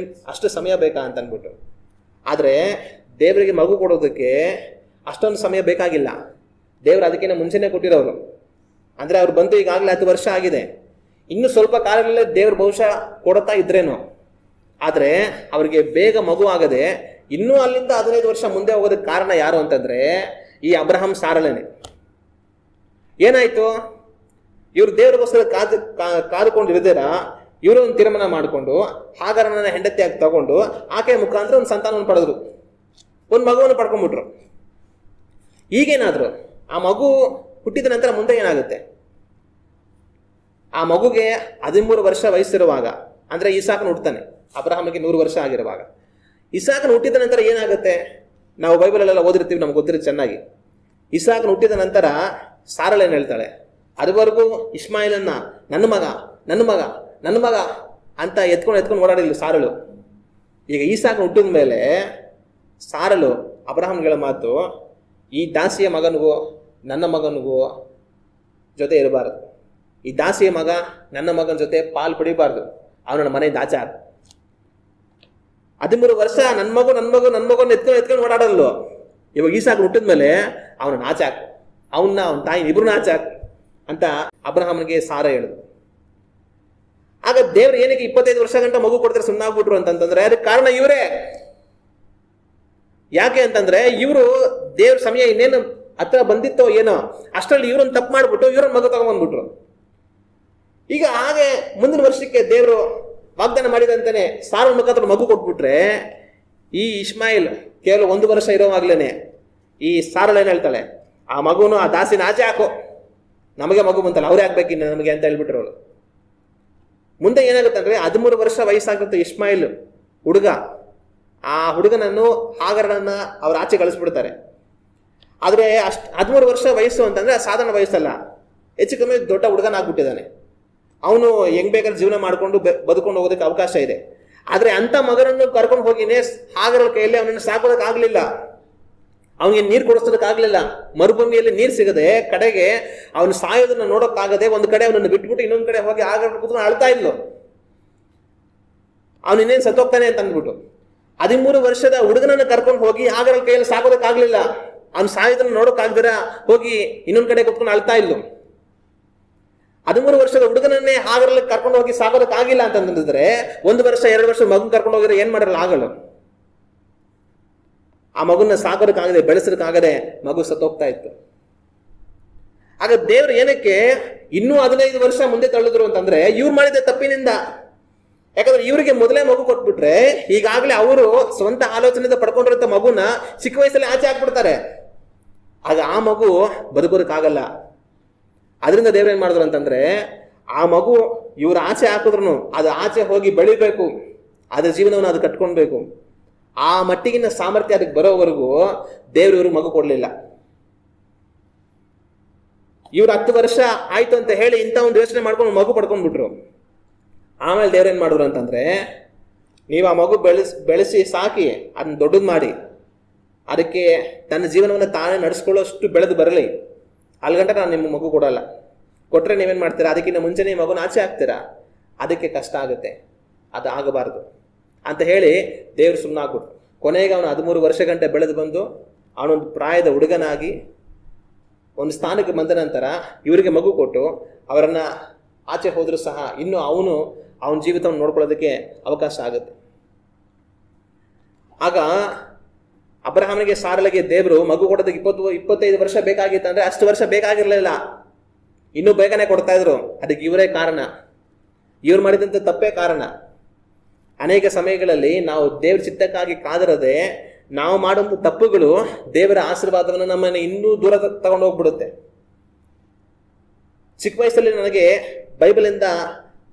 ಅಷ್ಟು ಸಮಯ ಬೇಕಾ ಅಂತ ಅಂದ್ಬಿಟ್ಟು. ಆದರೆ ದೇವರಿಗೆ ಮಗು ಕೊಡೋದಕ್ಕೆ ಅಷ್ಟೊಂದು ಸಮಯ ಬೇಕಾಗಿಲ್ಲ. ದೇವರು ಅದಕ್ಕಿಂತ ಮುಂಚೆನೇ ಕೊಟ್ಟಿರೋರು. ಅಂದರೆ ಅವ್ರು ಬಂದು ಈಗಾಗಲೇ 10 ವರ್ಷ ಆಗಿದೆ, ಇನ್ನು ಸ್ವಲ್ಪ ಕಾಲದಲ್ಲೇ ದೇವ್ರು ಬಹುಶಃ ಕೊಡುತ್ತಾ ಇದ್ರೇನು. ಆದರೆ ಅವರಿಗೆ ಬೇಗ ಮಗು ಆಗದೆ ಇನ್ನೂ ಅಲ್ಲಿಂದ 15 ವರ್ಷ ಮುಂದೆ ಹೋಗೋದಕ್ಕೆ ಕಾರಣ ಯಾರು ಅಂತಂದ್ರೆ ಈ ಅಬ್ರಹಾಂ ಸಾರಳೇನೆ. ಏನಾಯ್ತು? ಇವ್ರು ದೇವರಿಗೋಸ್ಕರ ಕಾದುಕೊಂಡು ಇರ್ದಿರ ಇವರು ಒಂದು ತೀರ್ಮಾನ ಮಾಡಿಕೊಂಡು ಹಾಗರನ ಹೆಂಡತಿಯಾಗಿ ತಗೊಂಡು ಆಕೆಯ ಮುಖಾಂತರ ಒಂದು ಸಂತಾನವನ್ನು ಪಡೆದ್ರು, ಒಂದು ಮಗುವನ್ನು ಪಡ್ಕೊಂಡ್ಬಿಟ್ರು. ಈಗೇನಾದ್ರು ಆ ಮಗು ಹುಟ್ಟಿದ ನಂತರ ಮುಂದೆ ಏನಾಗುತ್ತೆ? ಆ ಮಗುಗೆ 13 ವರ್ಷ ವಯಸ್ಸಿರುವಾಗ, ಅಂದ್ರೆ ಇಸಾಕನ ಹುಟ್ಟುತ್ತಾನೆ, ಅಬ್ರಹಾಮಿಗೆ 100 ವರ್ಷ ಆಗಿರುವಾಗ. ಇಸಾಕನ ಹುಟ್ಟಿದ ನಂತರ ಏನಾಗುತ್ತೆ? ನಾವು ಬೈಬಲಲ್ಲೆಲ್ಲ ಓದಿರ್ತೀವಿ, ನಮ್ಗೆ ಗೊತ್ತಿರುತ್ತೆ ಚೆನ್ನಾಗಿ. ಇಸಾಕನ ಹುಟ್ಟಿದ ನಂತರ ಸಾರಳು ಏನು ಹೇಳ್ತಾಳೆ? ಅದುವರೆಗೂ ಇಸ್ಮಾಯಿಲನ್ನ ನನ್ನ ಮಗ ನನ್ನ ಮಗ ನನ್ನ ಮಗ ಅಂತ ಎತ್ಕೊಂಡು ಓಡಾಡಿಲ್ಲ ಸಾರಳು. ಈಗ ಇಸಾಕನ ಹುಟ್ಟಿದ ಮೇಲೆ ಸಾರಳು ಅಬ್ರಹಾಂಗಳ ಮಾತು, ಈ ದಾಸಿಯ ಮಗನಿಗೂ ನನ್ನ ಮಗನಿಗೂ ಜೊತೆ ಇರಬಾರದು, ಈ ದಾಸಿಯ ಮಗ ನನ್ನ ಮಗನ ಜೊತೆ ಪಾಲು ಪಡಿಬಾರ್ದು, ಅವನ ಮನೆಯಿಂದ ಆಚೆ ಹಾಕು. 13 ವರ್ಷ ನನ್ನ ಮಗನ ಎತ್ಕೊಂಡು ಓಡಾಡಲ್ಲು. ಇವಾಗ ಈಸಾಕ್ ಹುಟ್ಟಿದ ಮೇಲೆ ಅವನ ಆಚೆ ಹಾಕು, ಅವನ ತಾಯಿ ಇಬ್ರನ್ನ ಆಚೆ ಹಾಕು ಅಂತ ಅಬ್ರಹಾಮನಿಗೆ ಸಾರ ಹೇಳಿದ್ರು. ಆಗ ದೇವ್ರು ಏನಕ್ಕೆ 25 ವರ್ಷ ಗಂಟ ಮಗು ಕೊಡ್ತಾರೆ ಸುಮ್ಮನಾಗ್ಬಿಟ್ರು ಅಂತಂದ್ರೆ ಅದಕ್ಕೆ ಕಾರಣ ಇವರೇ. ಯಾಕೆ ಅಂತಂದ್ರೆ ಇವರು ದೇವ್ರ ಸಮಯ ಇನ್ನೇನು ಹತ್ರ ಬಂದಿತ್ತೋ ಏನೋ ಅಷ್ಟರಲ್ಲಿ ಇವ್ರನ್ನ ತಪ್ಪು ಮಾಡ್ಬಿಟ್ಟು ಇವ್ರನ್ನ ಮಗು ತಗೊಂಡ್ಬಂದ್ಬಿಟ್ರು. ಈಗ ಹಾಗೆ ಮುಂದಿನ ವರ್ಷಕ್ಕೆ ದೇವರು ವಾಗ್ದಾನ ಮಾಡಿದಂತಾನೆ ಸಾರಳ ಮುಖಾಂತರ ಮಗು ಕೊಟ್ಬಿಟ್ರೆ ಈ ಇಸ್ಮಾಯಿಲ್ ಕೇವಲ 1 ವರ್ಷ ಇರೋವಾಗ್ಲೇನೆ ಈ ಸಾರಳ ಏನ್ ಹೇಳ್ತಾಳೆ, ಆ ಮಗುನು ಆ ದಾಸಿನ ಆಚೆ ಹಾಕೋ, ನಮಗೆ ಮಗು ಬಂತಲ್ಲ ಅವ್ರೇ ಆಗ್ಬೇಕಿನ್ನ ನಮಗೆ ಅಂತ ಹೇಳ್ಬಿಟ್ರು ಅವಳು. ಮುಂದೆ ಏನಾಗುತ್ತಂದ್ರೆ 13 ವರ್ಷ ವಯಸ್ಸಾಗುತ್ತೆ ಇಸ್ಮಾಯಿಲ್ ಹುಡುಗ. ಆ ಹುಡುಗನನ್ನು ಹಾಗರನನ್ನ ಅವ್ರ ಆಚೆ ಕಳಿಸ್ಬಿಡ್ತಾರೆ. ಆದ್ರೆ 13 ವರ್ಷ ವಯಸ್ಸು ಅಂತಂದ್ರೆ ಸಾಧಾರಣ ವಯಸ್ಸಲ್ಲ, ಹೆಚ್ಚು ಕಮ್ಮಿ ದೊಡ್ಡ ಹುಡುಗನಾಗ್ಬಿಟ್ಟಿದ್ದಾನೆ. ಅವನು ಹೆಂಗ್ ಬೇಕಾದ್ರೆ ಜೀವನ ಮಾಡ್ಕೊಂಡು ಬದುಕೊಂಡು ಹೋಗೋದಕ್ಕೆ ಅವಕಾಶ ಇದೆ. ಆದ್ರೆ ಅಂತ ಮಗನನ್ನು ಕರ್ಕೊಂಡು ಹೋಗಿನೇ ಹಾಗರ ಕೈಯಲ್ಲಿ ಅವನನ್ನು ಸಾಕೋದಕ್ಕಾಗ್ಲಿಲ್ಲ, ಅವನಿಗೆ ನೀರು ಕೊಡಿಸೋದಕ್ಕಾಗ್ಲಿಲ್ಲ. ಮರುಭೂಮಿಯಲ್ಲಿ ನೀರು ಸಿಗದೆ ಕಡೆಗೆ ಅವನು ಸಾಯೋದನ್ನ ನೋಡೋಕ್ಕಾಗದೆ ಒಂದು ಕಡೆ ಅವನನ್ನು ಬಿಟ್ಬಿಟ್ಟು ಇನ್ನೊಂದು ಕಡೆ ಹೋಗಿ ಆಗ ಕೂತ್ಕೊಂಡು ಅಳ್ತಾ ಇದ್ಲು. ಅವನು ಇನ್ನೇನು ಸತ್ತೋಗ್ತಾನೆ ಅಂತ ಅಂದ್ಬಿಟ್ಟು 13 ವರ್ಷದ ಹುಡುಗನನ್ನು ಕರ್ಕೊಂಡು ಹೋಗಿ ಆಗರ ಕೈಯಲ್ಲಿ ಸಾಕೋದಕ್ಕಾಗ್ಲಿಲ್ಲ. ಅವ್ನು ಸಾಯೋದನ್ನ ನೋಡೋಕ್ಕಾಗ್ದಿರ ಹೋಗಿ ಇನ್ನೊಂದು ಕಡೆ ಕೂತ್ಕೊಂಡು ಅಳ್ತಾ ಇದ್ಲು. 13 ವರ್ಷದ ಹುಡುಗನನ್ನೇ ಆಗರಲ್ಲಿ ಕರ್ಕೊಂಡು ಹೋಗಿ ಸಾಕೋದಕ್ಕಾಗಿಲ್ಲ ಅಂತಂದ್ರೆ 1 ವರ್ಷ 2 ವರ್ಷ ಮಗನ್ ಕರ್ಕೊಂಡು ಹೋಗಿದ್ರೆ ಏನ್ ಮಾಡಿರಲ್ಲ, ಆಗಲ್ಲ. ಆ ಮಗುನ ಸಾಕೋದಕ್ಕಾಗದೆ ಬೆಳೆಸೋದಕ್ಕಾಗದೆ ಮಗು ಸತ್ತೋಗ್ತಾ ಇತ್ತು. ಆಗ ದೇವ್ರು ಏನಕ್ಕೆ ಇನ್ನೂ 15 ವರ್ಷ ಮುಂದೆ ತಳ್ಳಿದ್ರು ಅಂತಂದ್ರೆ ಇವ್ರು ಮಾಡಿದ ತಪ್ಪಿನಿಂದ. ಯಾಕಂದ್ರೆ ಇವರಿಗೆ ಮೊದಲೇ ಮಗು ಕೊಟ್ಬಿಟ್ರೆ ಈಗಾಗಲೇ ಅವರು ಸ್ವಂತ ಆಲೋಚನೆಯಿಂದ ಪಡ್ಕೊಂಡಿರೋ ಮಗುನ ಚಿಕ್ಕ ವಯಸ್ಸಲ್ಲಿ ಆಚೆ ಹಾಕ್ಬಿಡ್ತಾರೆ. ಆಗ ಆ ಮಗು ಬದುಕೋದಕ್ಕಾಗಲ್ಲ. ಅದರಿಂದ ದೇವ್ರು ಏನ್ ಮಾಡಿದ್ರು ಅಂತಂದ್ರೆ ಆ ಮಗು ಇವ್ರು ಆಚೆ ಹಾಕಿದ್ರು ಅದು ಆಚೆ ಹೋಗಿ ಬೆಳಿಬೇಕು, ಅದ್ರ ಜೀವನವನ್ನು ಅದು ಕಟ್ಕೊಳ್ಬೇಕು. ಆ ಮಟ್ಟಿಗಿನ ಸಾಮರ್ಥ್ಯ ಅದಕ್ಕೆ ಬರೋವರೆಗೂ ದೇವ್ರು ಇವ್ರಿಗೆ ಮಗು ಕೊಡ್ಲಿಲ್ಲ. ಇವ್ರು 10 ವರ್ಷ ಆಯ್ತು ಅಂತ ಹೇಳಿ ಇಂಥ ಒಂದು ಯೋಚನೆ ಮಾಡ್ಕೊಂಡು ಮಗು ಪಡ್ಕೊಂಡ್ಬಿಟ್ರು. ಆಮೇಲೆ ದೇವ್ರು ಏನ್ ಮಾಡಿದ್ರು ಅಂತಂದ್ರೆ ನೀವು ಆ ಮಗು ಬೆಳೆಸಿ ಸಾಕಿ ಅದನ್ನ ದೊಡ್ಡದು ಮಾಡಿ ಅದಕ್ಕೆ ತನ್ನ ಜೀವನವನ್ನು ತಾನೇ ನಡೆಸ್ಕೊಳ್ಳೋಷ್ಟು ಬೆಳೆದು ಬರಲಿ, ಅಲ್ಗಂಟ ನಾನು ನಿಮ್ಮ ಮಗು ಕೊಡಲ್ಲ. ಕೊಟ್ರೆ ನೀವೇನ್ ಮಾಡ್ತೀರಾ, ಅದಕ್ಕಿಂತ ಮುಂಚೆನೇ ಮಗುನ ಆಚೆ ಹಾಕ್ತೀರಾ, ಅದಕ್ಕೆ ಕಷ್ಟ ಆಗುತ್ತೆ, ಅದು ಆಗಬಾರ್ದು ಅಂತ ಹೇಳಿ ದೇವ್ರು ಸುಮ್ಮನಾಗ್ಬಿಟ್ರು. ಕೊನೆಗೆ ಅವನು 13 ವರ್ಷ ಗಂಟೆ ಬೆಳೆದು ಬಂದು ಅವನೊಂದು ಪ್ರಾಯದ ಹುಡುಗನಾಗಿ ಒಂದು ಸ್ಥಾನಕ್ಕೆ ಬಂದ ನಂತರ ಇವರಿಗೆ ಮಗು ಕೊಟ್ಟು ಅವರನ್ನ ಆಚೆ ಹೋದ್ರೂ ಸಹ ಇನ್ನು ಅವನ ಜೀವಿತವನ್ನು ನೋಡ್ಕೊಳ್ಳೋದಕ್ಕೆ ಅವಕಾಶ ಆಗುತ್ತೆ. ಆಗ ಅಬ್ರಹಾಮನಿಗೆ ಸಾರಲಿಗೆ ದೇವರು ಮಗು ಕೊಡೋದಕ್ಕೆ 25 ವರ್ಷ ಬೇಕಾಗಿತ್ತು ಅಂದ್ರೆ ಅಷ್ಟು ವರ್ಷ ಬೇಕಾಗಿರ್ಲಿಲ್ಲ, ಇನ್ನೂ ಬೇಗನೆ ಕೊಡ್ತಾ ಇದ್ರು. ಅದಕ್ಕೆ ಇವರೇ ಕಾರಣ, ಇವ್ರು ಮಾಡಿದಂಥ ತಪ್ಪೇ ಕಾರಣ. ಅನೇಕ ಸಮಯಗಳಲ್ಲಿ ನಾವು ದೇವ್ರ ಚಿತ್ತಕ್ಕಾಗಿ ಕಾದಿರದೆ ನಾವು ಮಾಡುವಂಥ ತಪ್ಪುಗಳು ದೇವರ ಆಶೀರ್ವಾದವನ್ನು ನಮ್ಮನ್ನು ಇನ್ನೂ ದೂರ ತಗೊಂಡು ಹೋಗ್ಬಿಡುತ್ತೆ. ಚಿಕ್ಕ ವಯಸ್ಸಲ್ಲಿ ನನಗೆ ಬೈಬಲಿಂದ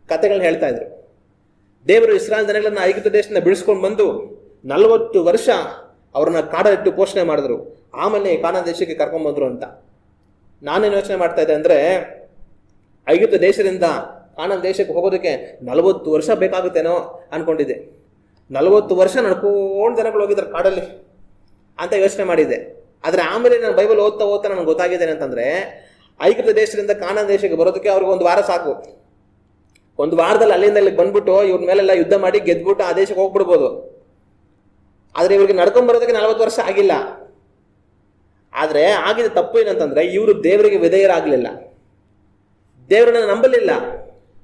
ಕಥೆಗಳನ್ನ ಹೇಳ್ತಾ ಇದ್ರು. ದೇವರು ಇಸ್ರಾಯೇಲ್ ಜನಗಳನ್ನ ಐಗುಪ್ತ ದೇಶದಿಂದ ಬಿಡಿಸ್ಕೊಂಡು ಬಂದು 40 ವರ್ಷ ಅವ್ರನ್ನ ಕಾಡಲ್ಲಿಟ್ಟು ಪೋಷಣೆ ಮಾಡಿದ್ರು, ಆಮೇಲೆ ಕಾನಾನ್ ದೇಶಕ್ಕೆ ಕರ್ಕೊಂಡ್ ಬಂದ್ರು ಅಂತ. ನಾನೇನು ಯೋಚನೆ ಮಾಡ್ತಾ ಇದ್ದೆ ಅಂದ್ರೆ ಐಗುಪ್ತ ದೇಶದಿಂದ ಕಾನಾನ್ ದೇಶಕ್ಕೆ ಹೋಗೋದಕ್ಕೆ 40 ವರ್ಷ ಬೇಕಾಗುತ್ತೇನೋ ಅನ್ಕೊಂಡಿದ್ದೆ. 40 ವರ್ಷ ನಡ್ಕೊಂಡು ಜನಗಳು ಹೋಗಿದ್ದಾರೆ ಕಾಡಲ್ಲಿ ಅಂತ ಯೋಚನೆ ಮಾಡಿದ್ದೆ. ಆದ್ರೆ ಆಮೇಲೆ ನಾನು ಬೈಬಲ್ ಓದ್ತಾ ನನಗೆ ಗೊತ್ತಾಗಿದ್ದೇನೆ ಅಂತಂದ್ರೆ ಐಗುಪ್ತ ದೇಶದಿಂದ ಕಾನಾನ್ ದೇಶಕ್ಕೆ ಬರೋದಕ್ಕೆ ಅವ್ರಿಗೆ 1 ವಾರ ಸಾಕು. 1 ವಾರದಲ್ಲಿ ಅಲ್ಲಿಂದ ಇಲ್ಲಿಗೆ ಬಂದ್ಬಿಟ್ಟು ಇವ್ರ ಮೇಲೆಲ್ಲ ಯುದ್ಧ ಮಾಡಿ ಗೆದ್ಬಿಟ್ಟು ಆ ದೇಶಕ್ಕೆ ಹೋಗ್ಬಿಡ್ಬೋದು. ಆದ್ರೆ ಇವ್ರಿಗೆ ನಡ್ಕೊಂಡ್ ಬರೋದಕ್ಕೆ 40 ವರ್ಷ ಆಗಿಲ್ಲ. ಆದ್ರೆ ಆಗಿದ ತಪ್ಪು ಏನಂತಂದ್ರೆ ಇವರು ದೇವರಿಗೆ ವಿಧೇಯರಾಗ್ಲಿಲ್ಲ, ದೇವರನ್ನ ನಂಬಲಿಲ್ಲ.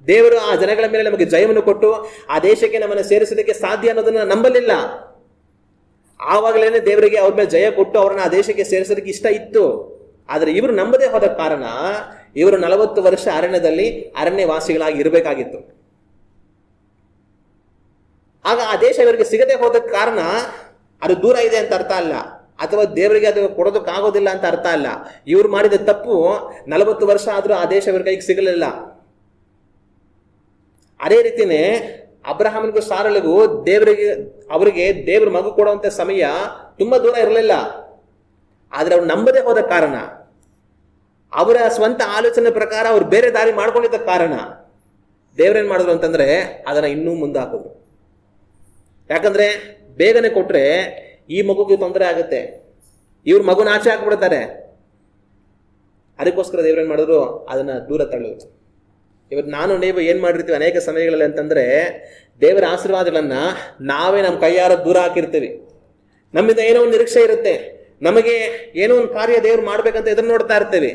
ದೇವರು ಆ ಜನಗಳ ಮೇಲೆ ನಮಗೆ ಜಯವನ್ನು ಕೊಟ್ಟು ಆ ದೇಶಕ್ಕೆ ನಮ್ಮನ್ನು ಸೇರಿಸೋದಕ್ಕೆ ಸಾಧ್ಯ ಅನ್ನೋದನ್ನ ನಂಬಲಿಲ್ಲ. ಆವಾಗಲೇನೆ ದೇವರಿಗೆ ಅವ್ರ ಮೇಲೆ ಜಯ ಕೊಟ್ಟು ಅವ್ರನ್ನ ಆ ದೇಶಕ್ಕೆ ಸೇರಿಸೋದಕ್ಕೆ ಇಷ್ಟ ಇತ್ತು. ಆದ್ರೆ ಇವರು ನಂಬದೇ ಹೋದ ಕಾರಣ ಇವರು 40 ವರ್ಷ ಅರಣ್ಯದಲ್ಲಿ ಅರಣ್ಯವಾಸಿಗಳಾಗಿ ಇರಬೇಕಾಗಿತ್ತು. ಆಗ ಆ ದೇಶ ಇವರಿಗೆ ಸಿಗದೆ ಹೋದ ಕಾರಣ ಅದು ದೂರ ಇದೆ ಅಂತ ಅರ್ಥ ಅಲ್ಲ, ಅಥವಾ ದೇವರಿಗೆ ಅದು ಕೊಡೋದಕ್ಕಾಗೋದಿಲ್ಲ ಅಂತ ಅರ್ಥ ಅಲ್ಲ. ಇವ್ರು ಮಾಡಿದ ತಪ್ಪು 40 ವರ್ಷ ಆದ್ರೂ ಆ ದೇಶ ಇವ್ರ ಕೈಗೆ ಸಿಗಲಿಲ್ಲ. ಅದೇ ರೀತಿನೇ ಅಬ್ರಹಾಮನಿಗೂ ಸಾರಳಿಗೂ ಅವರಿಗೆ ದೇವ್ರ ಮಗು ಕೊಡುವಂತ ಸಮಯ ತುಂಬಾ ದೂರ ಇರಲಿಲ್ಲ. ಆದ್ರೆ ಅವ್ರು ನಂಬದೇ ಹೋದ ಕಾರಣ, ಅವರ ಸ್ವಂತ ಆಲೋಚನೆ ಪ್ರಕಾರ ಅವ್ರು ಬೇರೆ ದಾರಿ ಮಾಡ್ಕೊಂಡಿದ್ದ ಕಾರಣ ದೇವ್ರೇನ್ ಮಾಡಿದ್ರು ಅಂತಂದ್ರೆ ಅದನ್ನ ಇನ್ನೂ ಮುಂದೆ ಹಾಕಿದ್ರು. ಯಾಕಂದ್ರೆ ಬೇಗನೆ ಕೊಟ್ರೆ ಈ ಮಗುಗೆ ತೊಂದರೆ ಆಗುತ್ತೆ, ಇವ್ರ ಮಗುನ ಆಚೆ ಹಾಕ್ಬಿಡ್ತಾರೆ. ಅದಕ್ಕೋಸ್ಕರ ದೇವ್ರೇನ್ ಮಾಡಿದ್ರು ಅದನ್ನ ದೂರ ತಳ್ಳಿದ್ರು. ಇವತ್ತು ನಾನು ನೀವು ಏನ್ ಮಾಡಿರ್ತೀವಿ ಅನೇಕ ಸಮಯಗಳಲ್ಲಿ ಅಂತಂದ್ರೆ ದೇವರ ಆಶೀರ್ವಾದಗಳನ್ನ ನಾವೇ ನಮ್ಮ ಕೈಯಾರ ದೂರ ಹಾಕಿರ್ತೀವಿ. ನಮ್ಮಿಂದ ಏನೋ ಒಂದು ನಿರೀಕ್ಷೆ ಇರುತ್ತೆ, ನಮಗೆ ಏನೋ ಒಂದು ಕಾರ್ಯ ದೇವ್ರು ಮಾಡ್ಬೇಕಂತ ಎದುರು ನೋಡ್ತಾ ಇರ್ತೇವೆ.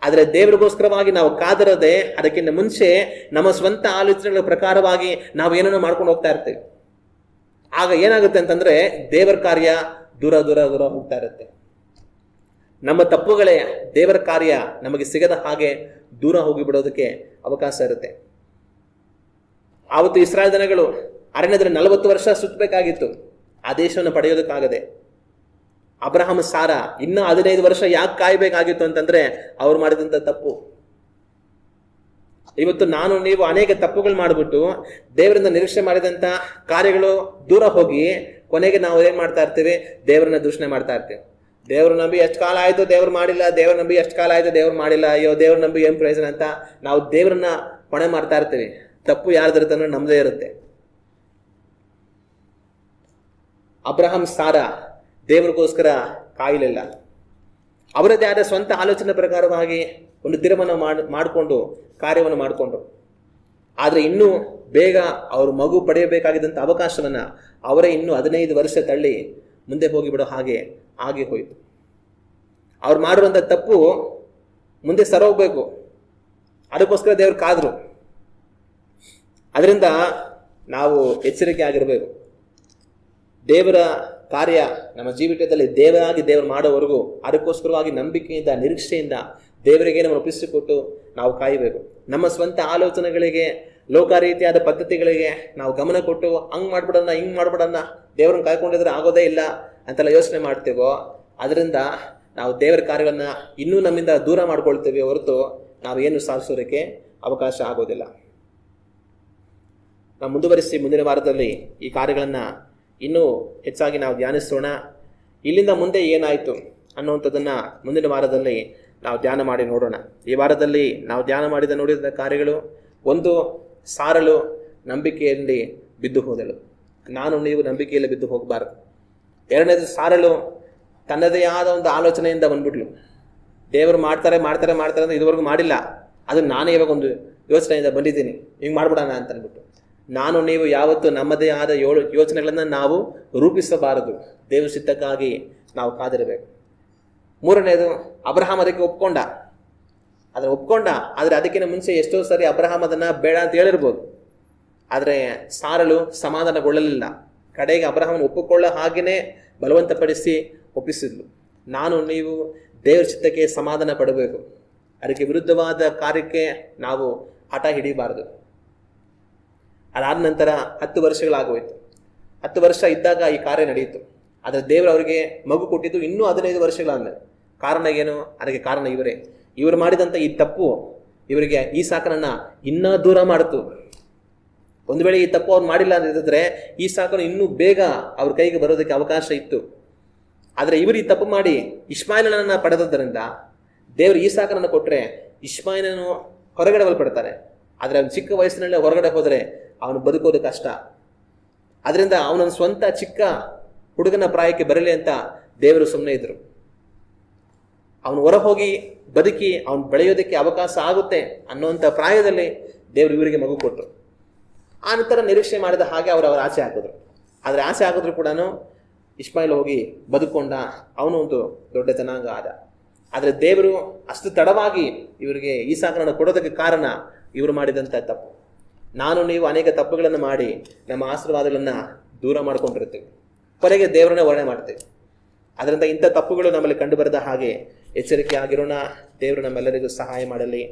ಆದ್ರೆ ದೇವರಿಗೋಸ್ಕರವಾಗಿ ನಾವು ಕಾದಿರದೆ ಅದಕ್ಕಿಂತ ಮುಂಚೆ ನಮ್ಮ ಸ್ವಂತ ಆಲೋಚನೆಗಳ ಪ್ರಕಾರವಾಗಿ ನಾವು ಏನೇನೋ ಮಾಡ್ಕೊಂಡು ಹೋಗ್ತಾ ಇರ್ತೇವೆ. ಆಗ ಏನಾಗುತ್ತೆ ಅಂತಂದ್ರೆ ದೇವರ ಕಾರ್ಯ ದೂರ ದೂರ ದೂರ ಹೋಗ್ತಾ ಇರುತ್ತೆ. ನಮ್ಮ ತಪ್ಪುಗಳೇ ದೇವರ ಕಾರ್ಯ ನಮಗೆ ಸಿಗದ ಹಾಗೆ ದೂರ ಹೋಗಿಬಿಡೋದಕ್ಕೆ ಅವಕಾಶ ಇರುತ್ತೆ. ಆವತ್ತು ಇಸ್ರಾಯೇಲ್ ಜನಗಳು ಅರಣ್ಯದಲ್ಲಿ 40 ವರ್ಷ ಸುತ್ತಬೇಕಾಗಿತ್ತು ಆ ದೇಶವನ್ನು ಪಡೆಯೋದಕ್ಕಾಗದೆ. ಅಬ್ರಹಾಮ ಸಾರ ಇನ್ನು 15 ವರ್ಷ ಯಾಕೆ ಕಾಯ್ಬೇಕಾಗಿತ್ತು ಅಂತಂದ್ರೆ ಅವ್ರು ಮಾಡಿದಂತ ತಪ್ಪು. ಇವತ್ತು ನಾನು ನೀವು ಅನೇಕ ತಪ್ಪುಗಳು ಮಾಡಿಬಿಟ್ಟು ದೇವರಿಂದ ನಿರೀಕ್ಷೆ ಮಾಡಿದಂತ ಕಾರ್ಯಗಳು ದೂರ ಹೋಗಿ ಕೊನೆಗೆ ನಾವು ಏನ್ ಮಾಡ್ತಾ ಇರ್ತೀವಿ, ದೇವರನ್ನ ದೂಷಣೆ ಮಾಡ್ತಾ ಇರ್ತೀವಿ. ದೇವ್ರ ನಂಬಿ ಎಷ್ಟು ಕಾಲ ಆಯ್ತು ದೇವ್ರು ಮಾಡಿಲ್ಲ, ದೇವ್ರ ನಂಬಿ ಎಷ್ಟು ಕಾಲ ಆಯ್ತು ದೇವ್ರು ಮಾಡಿಲ್ಲ, ಅಯ್ಯೋ ದೇವ್ರ ನಂಬಿ ಏನ್ ಪ್ರಯೋಜನ ಅಂತ ನಾವು ದೇವ್ರನ್ನ ಹೊಣೆ ಮಾಡ್ತಾ ಇರ್ತೀವಿ. ತಪ್ಪು ಯಾರ್ದಿರುತ್ತೆ ನಮ್ದೇ ಇರುತ್ತೆ. ಅಬ್ರಹಾಂ ಸಾರ ದೇವರಿಗೋಸ್ಕರ ಕಾಯಲಿಲ್ಲ. ಅವರದ್ದೇ ಆದ ಸ್ವಂತ ಆಲೋಚನೆ ಪ್ರಕಾರವಾಗಿ ಒಂದು ತೀರ್ಮಾನ ಮಾಡಿಕೊಂಡು ಕಾರ್ಯವನ್ನು ಮಾಡಿಕೊಂಡ್ರು. ಆದರೆ ಇನ್ನೂ ಬೇಗ ಅವರು ಮಗು ಪಡೆಯಬೇಕಾಗಿದ್ದಂಥ ಅವಕಾಶವನ್ನು ಅವರೇ ಇನ್ನೂ 15 ವರ್ಷ ತಳ್ಳಿ ಮುಂದೆ ಹೋಗಿಬಿಡೋ ಹಾಗೆ ಆಗಿ ಹೋಯಿತು. ಅವ್ರು ಮಾಡಿರುವಂಥ ತಪ್ಪು ಮುಂದೆ ಸರೋಗಬೇಕು, ಅದಕ್ಕೋಸ್ಕರ ದೇವ್ರು ಕಾದರು. ಅದರಿಂದ ನಾವು ಎಚ್ಚರಿಕೆ ಆಗಿರಬೇಕು. ದೇವರ ಕಾರ್ಯ ನಮ್ಮ ಜೀವಿತದಲ್ಲಿ ದೇವರು ಮಾಡೋವರೆಗೂ ಅದಕ್ಕೋಸ್ಕರವಾಗಿ ನಂಬಿಕೆಯಿಂದ ನಿರೀಕ್ಷೆಯಿಂದ ದೇವರಿಗೆ ನಮ್ಮನ್ನು ಒಪ್ಪಿಸಿಕೊಟ್ಟು ನಾವು ಕಾಯಬೇಕು. ನಮ್ಮ ಸ್ವಂತ ಆಲೋಚನೆಗಳಿಗೆ ಲೋಕ ರೀತಿಯಾದ ಪದ್ಧತಿಗಳಿಗೆ ನಾವು ಗಮನ ಕೊಟ್ಟು ಹಂಗೆ ಮಾಡ್ಬಿಡೋಣ ಹಿಂಗೆ ಮಾಡ್ಬಿಡೋಣ ದೇವ್ರನ್ನ ಕಾಯ್ಕೊಂಡಿದ್ರೆ ಆಗೋದೇ ಇಲ್ಲ ಅಂತೆಲ್ಲ ಯೋಚನೆ ಮಾಡ್ತೇವೋ, ಅದರಿಂದ ನಾವು ದೇವರ ಕಾರ್ಯವನ್ನು ಇನ್ನೂ ನಮ್ಮಿಂದ ದೂರ ಮಾಡ್ಕೊಳ್ತೇವೆ ಹೊರತು ನಾವೇನು ಸಾಧಿಸೋದಕ್ಕೆ ಅವಕಾಶ ಆಗೋದಿಲ್ಲ. ನಾವು ಮುಂದುವರಿಸಿ ಮುಂದಿನ ವಾರದಲ್ಲಿ ಈ ಕಾರ್ಯಗಳನ್ನು ಇನ್ನೂ ಹೆಚ್ಚಾಗಿ ನಾವು ಧ್ಯಾನಿಸೋಣ. ಇಲ್ಲಿಂದ ಮುಂದೆ ಏನಾಯಿತು ಅನ್ನುವಂಥದ್ದನ್ನು ಮುಂದಿನ ವಾರದಲ್ಲಿ ನಾವು ಧ್ಯಾನ ಮಾಡಿ ನೋಡೋಣ. ಈ ವಾರದಲ್ಲಿ ನಾವು ಧ್ಯಾನ ನೋಡಿದ ಕಾರ್ಯಗಳು, ಒಂದು, ಸಾರಲು ನಂಬಿಕೆಯಲ್ಲಿ ಬಿದ್ದು ಹೋದಳು. ನಾನು ನೀವು ನಂಬಿಕೆಯಲ್ಲಿ ಬಿದ್ದು ಹೋಗಬಾರದು. ಎರಡನೇದು, ಸಾರಲು ತನ್ನದೇ ಆದ ಒಂದು ಆಲೋಚನೆಯಿಂದ ಬಂದ್ಬಿಟ್ಲು. ದೇವರು ಮಾಡ್ತಾರೆ ಅಂದ್ರೆ ಇದುವರೆಗೂ ಮಾಡಿಲ್ಲ, ಅದು ನಾನೇ ಇವಾಗ ಒಂದು ಯೋಚನೆಯಿಂದ ಬಂದಿದ್ದೀನಿ, ಹಿಂಗೆ ಮಾಡ್ಬಿಡೋಣ ಅಂತ ಅಂದ್ಬಿಟ್ಟು. ನಾನು ನೀವು ಯಾವತ್ತು ನಮ್ಮದೇ ಆದ ಯೋಚನೆಗಳನ್ನು ನಾವು ರೂಪಿಸಬಾರದು. ದೇವರ ಚಿತ್ತಕ್ಕಾಗಿ ನಾವು ಕಾದಿರಬೇಕು. ಮೂರನೇದು, ಅಬ್ರಹಾಂ ಅದಕ್ಕೆ ಒಪ್ಕೊಂಡ. ಆದರೆ ಅದಕ್ಕಿಂತ ಮುಂಚೆ ಎಷ್ಟೋ ಸರಿ ಅಬ್ರಹಾಂ ಅದನ್ನು ಬೇಡ ಅಂತ ಹೇಳಿರ್ಬೋದು. ಆದರೆ ಸಾರಲು ಸಮಾಧಾನಗೊಳ್ಳಲಿಲ್ಲ. ಕಡೆಗೆ ಅಬ್ರಹಾಮನ ಒಪ್ಪಿಕೊಳ್ಳೋ ಹಾಗೆಯೇ ಬಲವಂತಪಡಿಸಿ ಒಪ್ಪಿಸಿದ್ಲು. ನಾನು ನೀವು ದೇವರ ಚಿತ್ತಕ್ಕೆ ಸಮಾಧಾನ ಪಡಬೇಕು. ಅದಕ್ಕೆ ವಿರುದ್ಧವಾದ ಕಾರ್ಯಕ್ಕೆ ನಾವು ಹಠ ಹಿಡಿಬಾರದು. ಅದಾದ ನಂತರ 10 ವರ್ಷಗಳಾಗೋಯ್ತು. 10 ವರ್ಷ ಇದ್ದಾಗ ಈ ಕಾರ್ಯ ನಡೆಯಿತು. ಆದರೆ ದೇವರು ಅವರಿಗೆ ಮಗು ಕೊಟ್ಟಿದ್ದು ಇನ್ನೂ 15 ವರ್ಷಗಳಾದ್ಮೇಲೆ. ಕಾರಣ ಏನು? ಅದಕ್ಕೆ ಕಾರಣ ಇವರು ಮಾಡಿದಂಥ ಈ ತಪ್ಪು ಇವರಿಗೆ ಈ ಸಾಕನನ್ನು ಇನ್ನೂ ದೂರ ಮಾಡಿತು. ಒಂದು ವೇಳೆ ಈ ತಪ್ಪು ಅವ್ರು ಮಾಡಿಲ್ಲ ಅಂದಿದ್ರೆ ಈ ಸಾಕನು ಇನ್ನೂ ಬೇಗ ಅವ್ರ ಕೈಗೆ ಬರೋದಕ್ಕೆ ಅವಕಾಶ ಇತ್ತು. ಆದರೆ ಇವರು ಈ ತಪ್ಪು ಮಾಡಿ ಇಷ್ಮಾಯಿಲನನ್ನು ಪಡೆದದ್ದರಿಂದ ದೇವರು ಈ ಸಾಕನನ್ನು ಕೊಟ್ಟರೆ ಇಷ್ಮಾಯಿಲನು ಹೊರಗಡೆ ಬಲ್ಪಡ್ತಾನೆ. ಆದರೆ ಅವನು ಚಿಕ್ಕ ವಯಸ್ಸಿನಲ್ಲೇ ಹೊರಗಡೆ ಹೋದರೆ ಅವನು ಬದುಕೋದು ಕಷ್ಟ. ಅದರಿಂದ ಅವನನ್ನು ಸ್ವಂತ ಚಿಕ್ಕ ಹುಡುಗನ ಪ್ರಾಯಕ್ಕೆ ಬರಲಿ ಅಂತ ದೇವರು ಸುಮ್ಮನೆ ಇದ್ರು. ಅವನು ಹೊರ ಹೋಗಿ ಬದುಕಿ ಅವನು ಬೆಳೆಯೋದಕ್ಕೆ ಅವಕಾಶ ಆಗುತ್ತೆ ಅನ್ನುವಂಥ ಪ್ರಾಯದಲ್ಲಿ ದೇವರು ಇವರಿಗೆ ಮಗು ಕೊಟ್ಟರು. ಆ ನಂತರ ನಿರೀಕ್ಷೆ ಮಾಡಿದ ಹಾಗೆ ಅವರ ಆಸೆ ಹಾಕಿದ್ರು. ಆದರೆ ಆಸೆ ಹಾಕಿದ್ರು ಕೂಡ ಇಷ್ಮಾಯಿಲ್ ಹೋಗಿ ಬದುಕೊಂಡ, ಅವನು ಒಂದು ದೊಡ್ಡ ಜನಾಂಗ ಆದ. ಆದರೆ ದೇವರು ಅಷ್ಟು ತಡವಾಗಿ ಇವರಿಗೆ ಈ ಸಾಕನನ್ನು ಕೊಡೋದಕ್ಕೆ ಕಾರಣ ಇವರು ಮಾಡಿದಂಥ ತಪ್ಪು. ನಾನು ನೀವು ಅನೇಕ ತಪ್ಪುಗಳನ್ನು ಮಾಡಿ ನಮ್ಮ ಆಶೀರ್ವಾದಗಳನ್ನು ದೂರ ಮಾಡ್ಕೊಂಡಿರ್ತೀವಿ, ಕೊನೆಗೆ ದೇವರನ್ನೇ ವರ್ಣನೆ ಮಾಡ್ತೇವೆ. ಅದರಿಂದ ಇಂಥ ತಪ್ಪುಗಳು ನಮ್ಮಲ್ಲಿ ಕಂಡು ಬರದ ಹಾಗೆ ಎಚ್ಚರಿಕೆ ಆಗಿರೋಣ. ದೇವರು ನಮ್ಮೆಲ್ಲರಿಗೂ ಸಹಾಯ ಮಾಡಲಿ.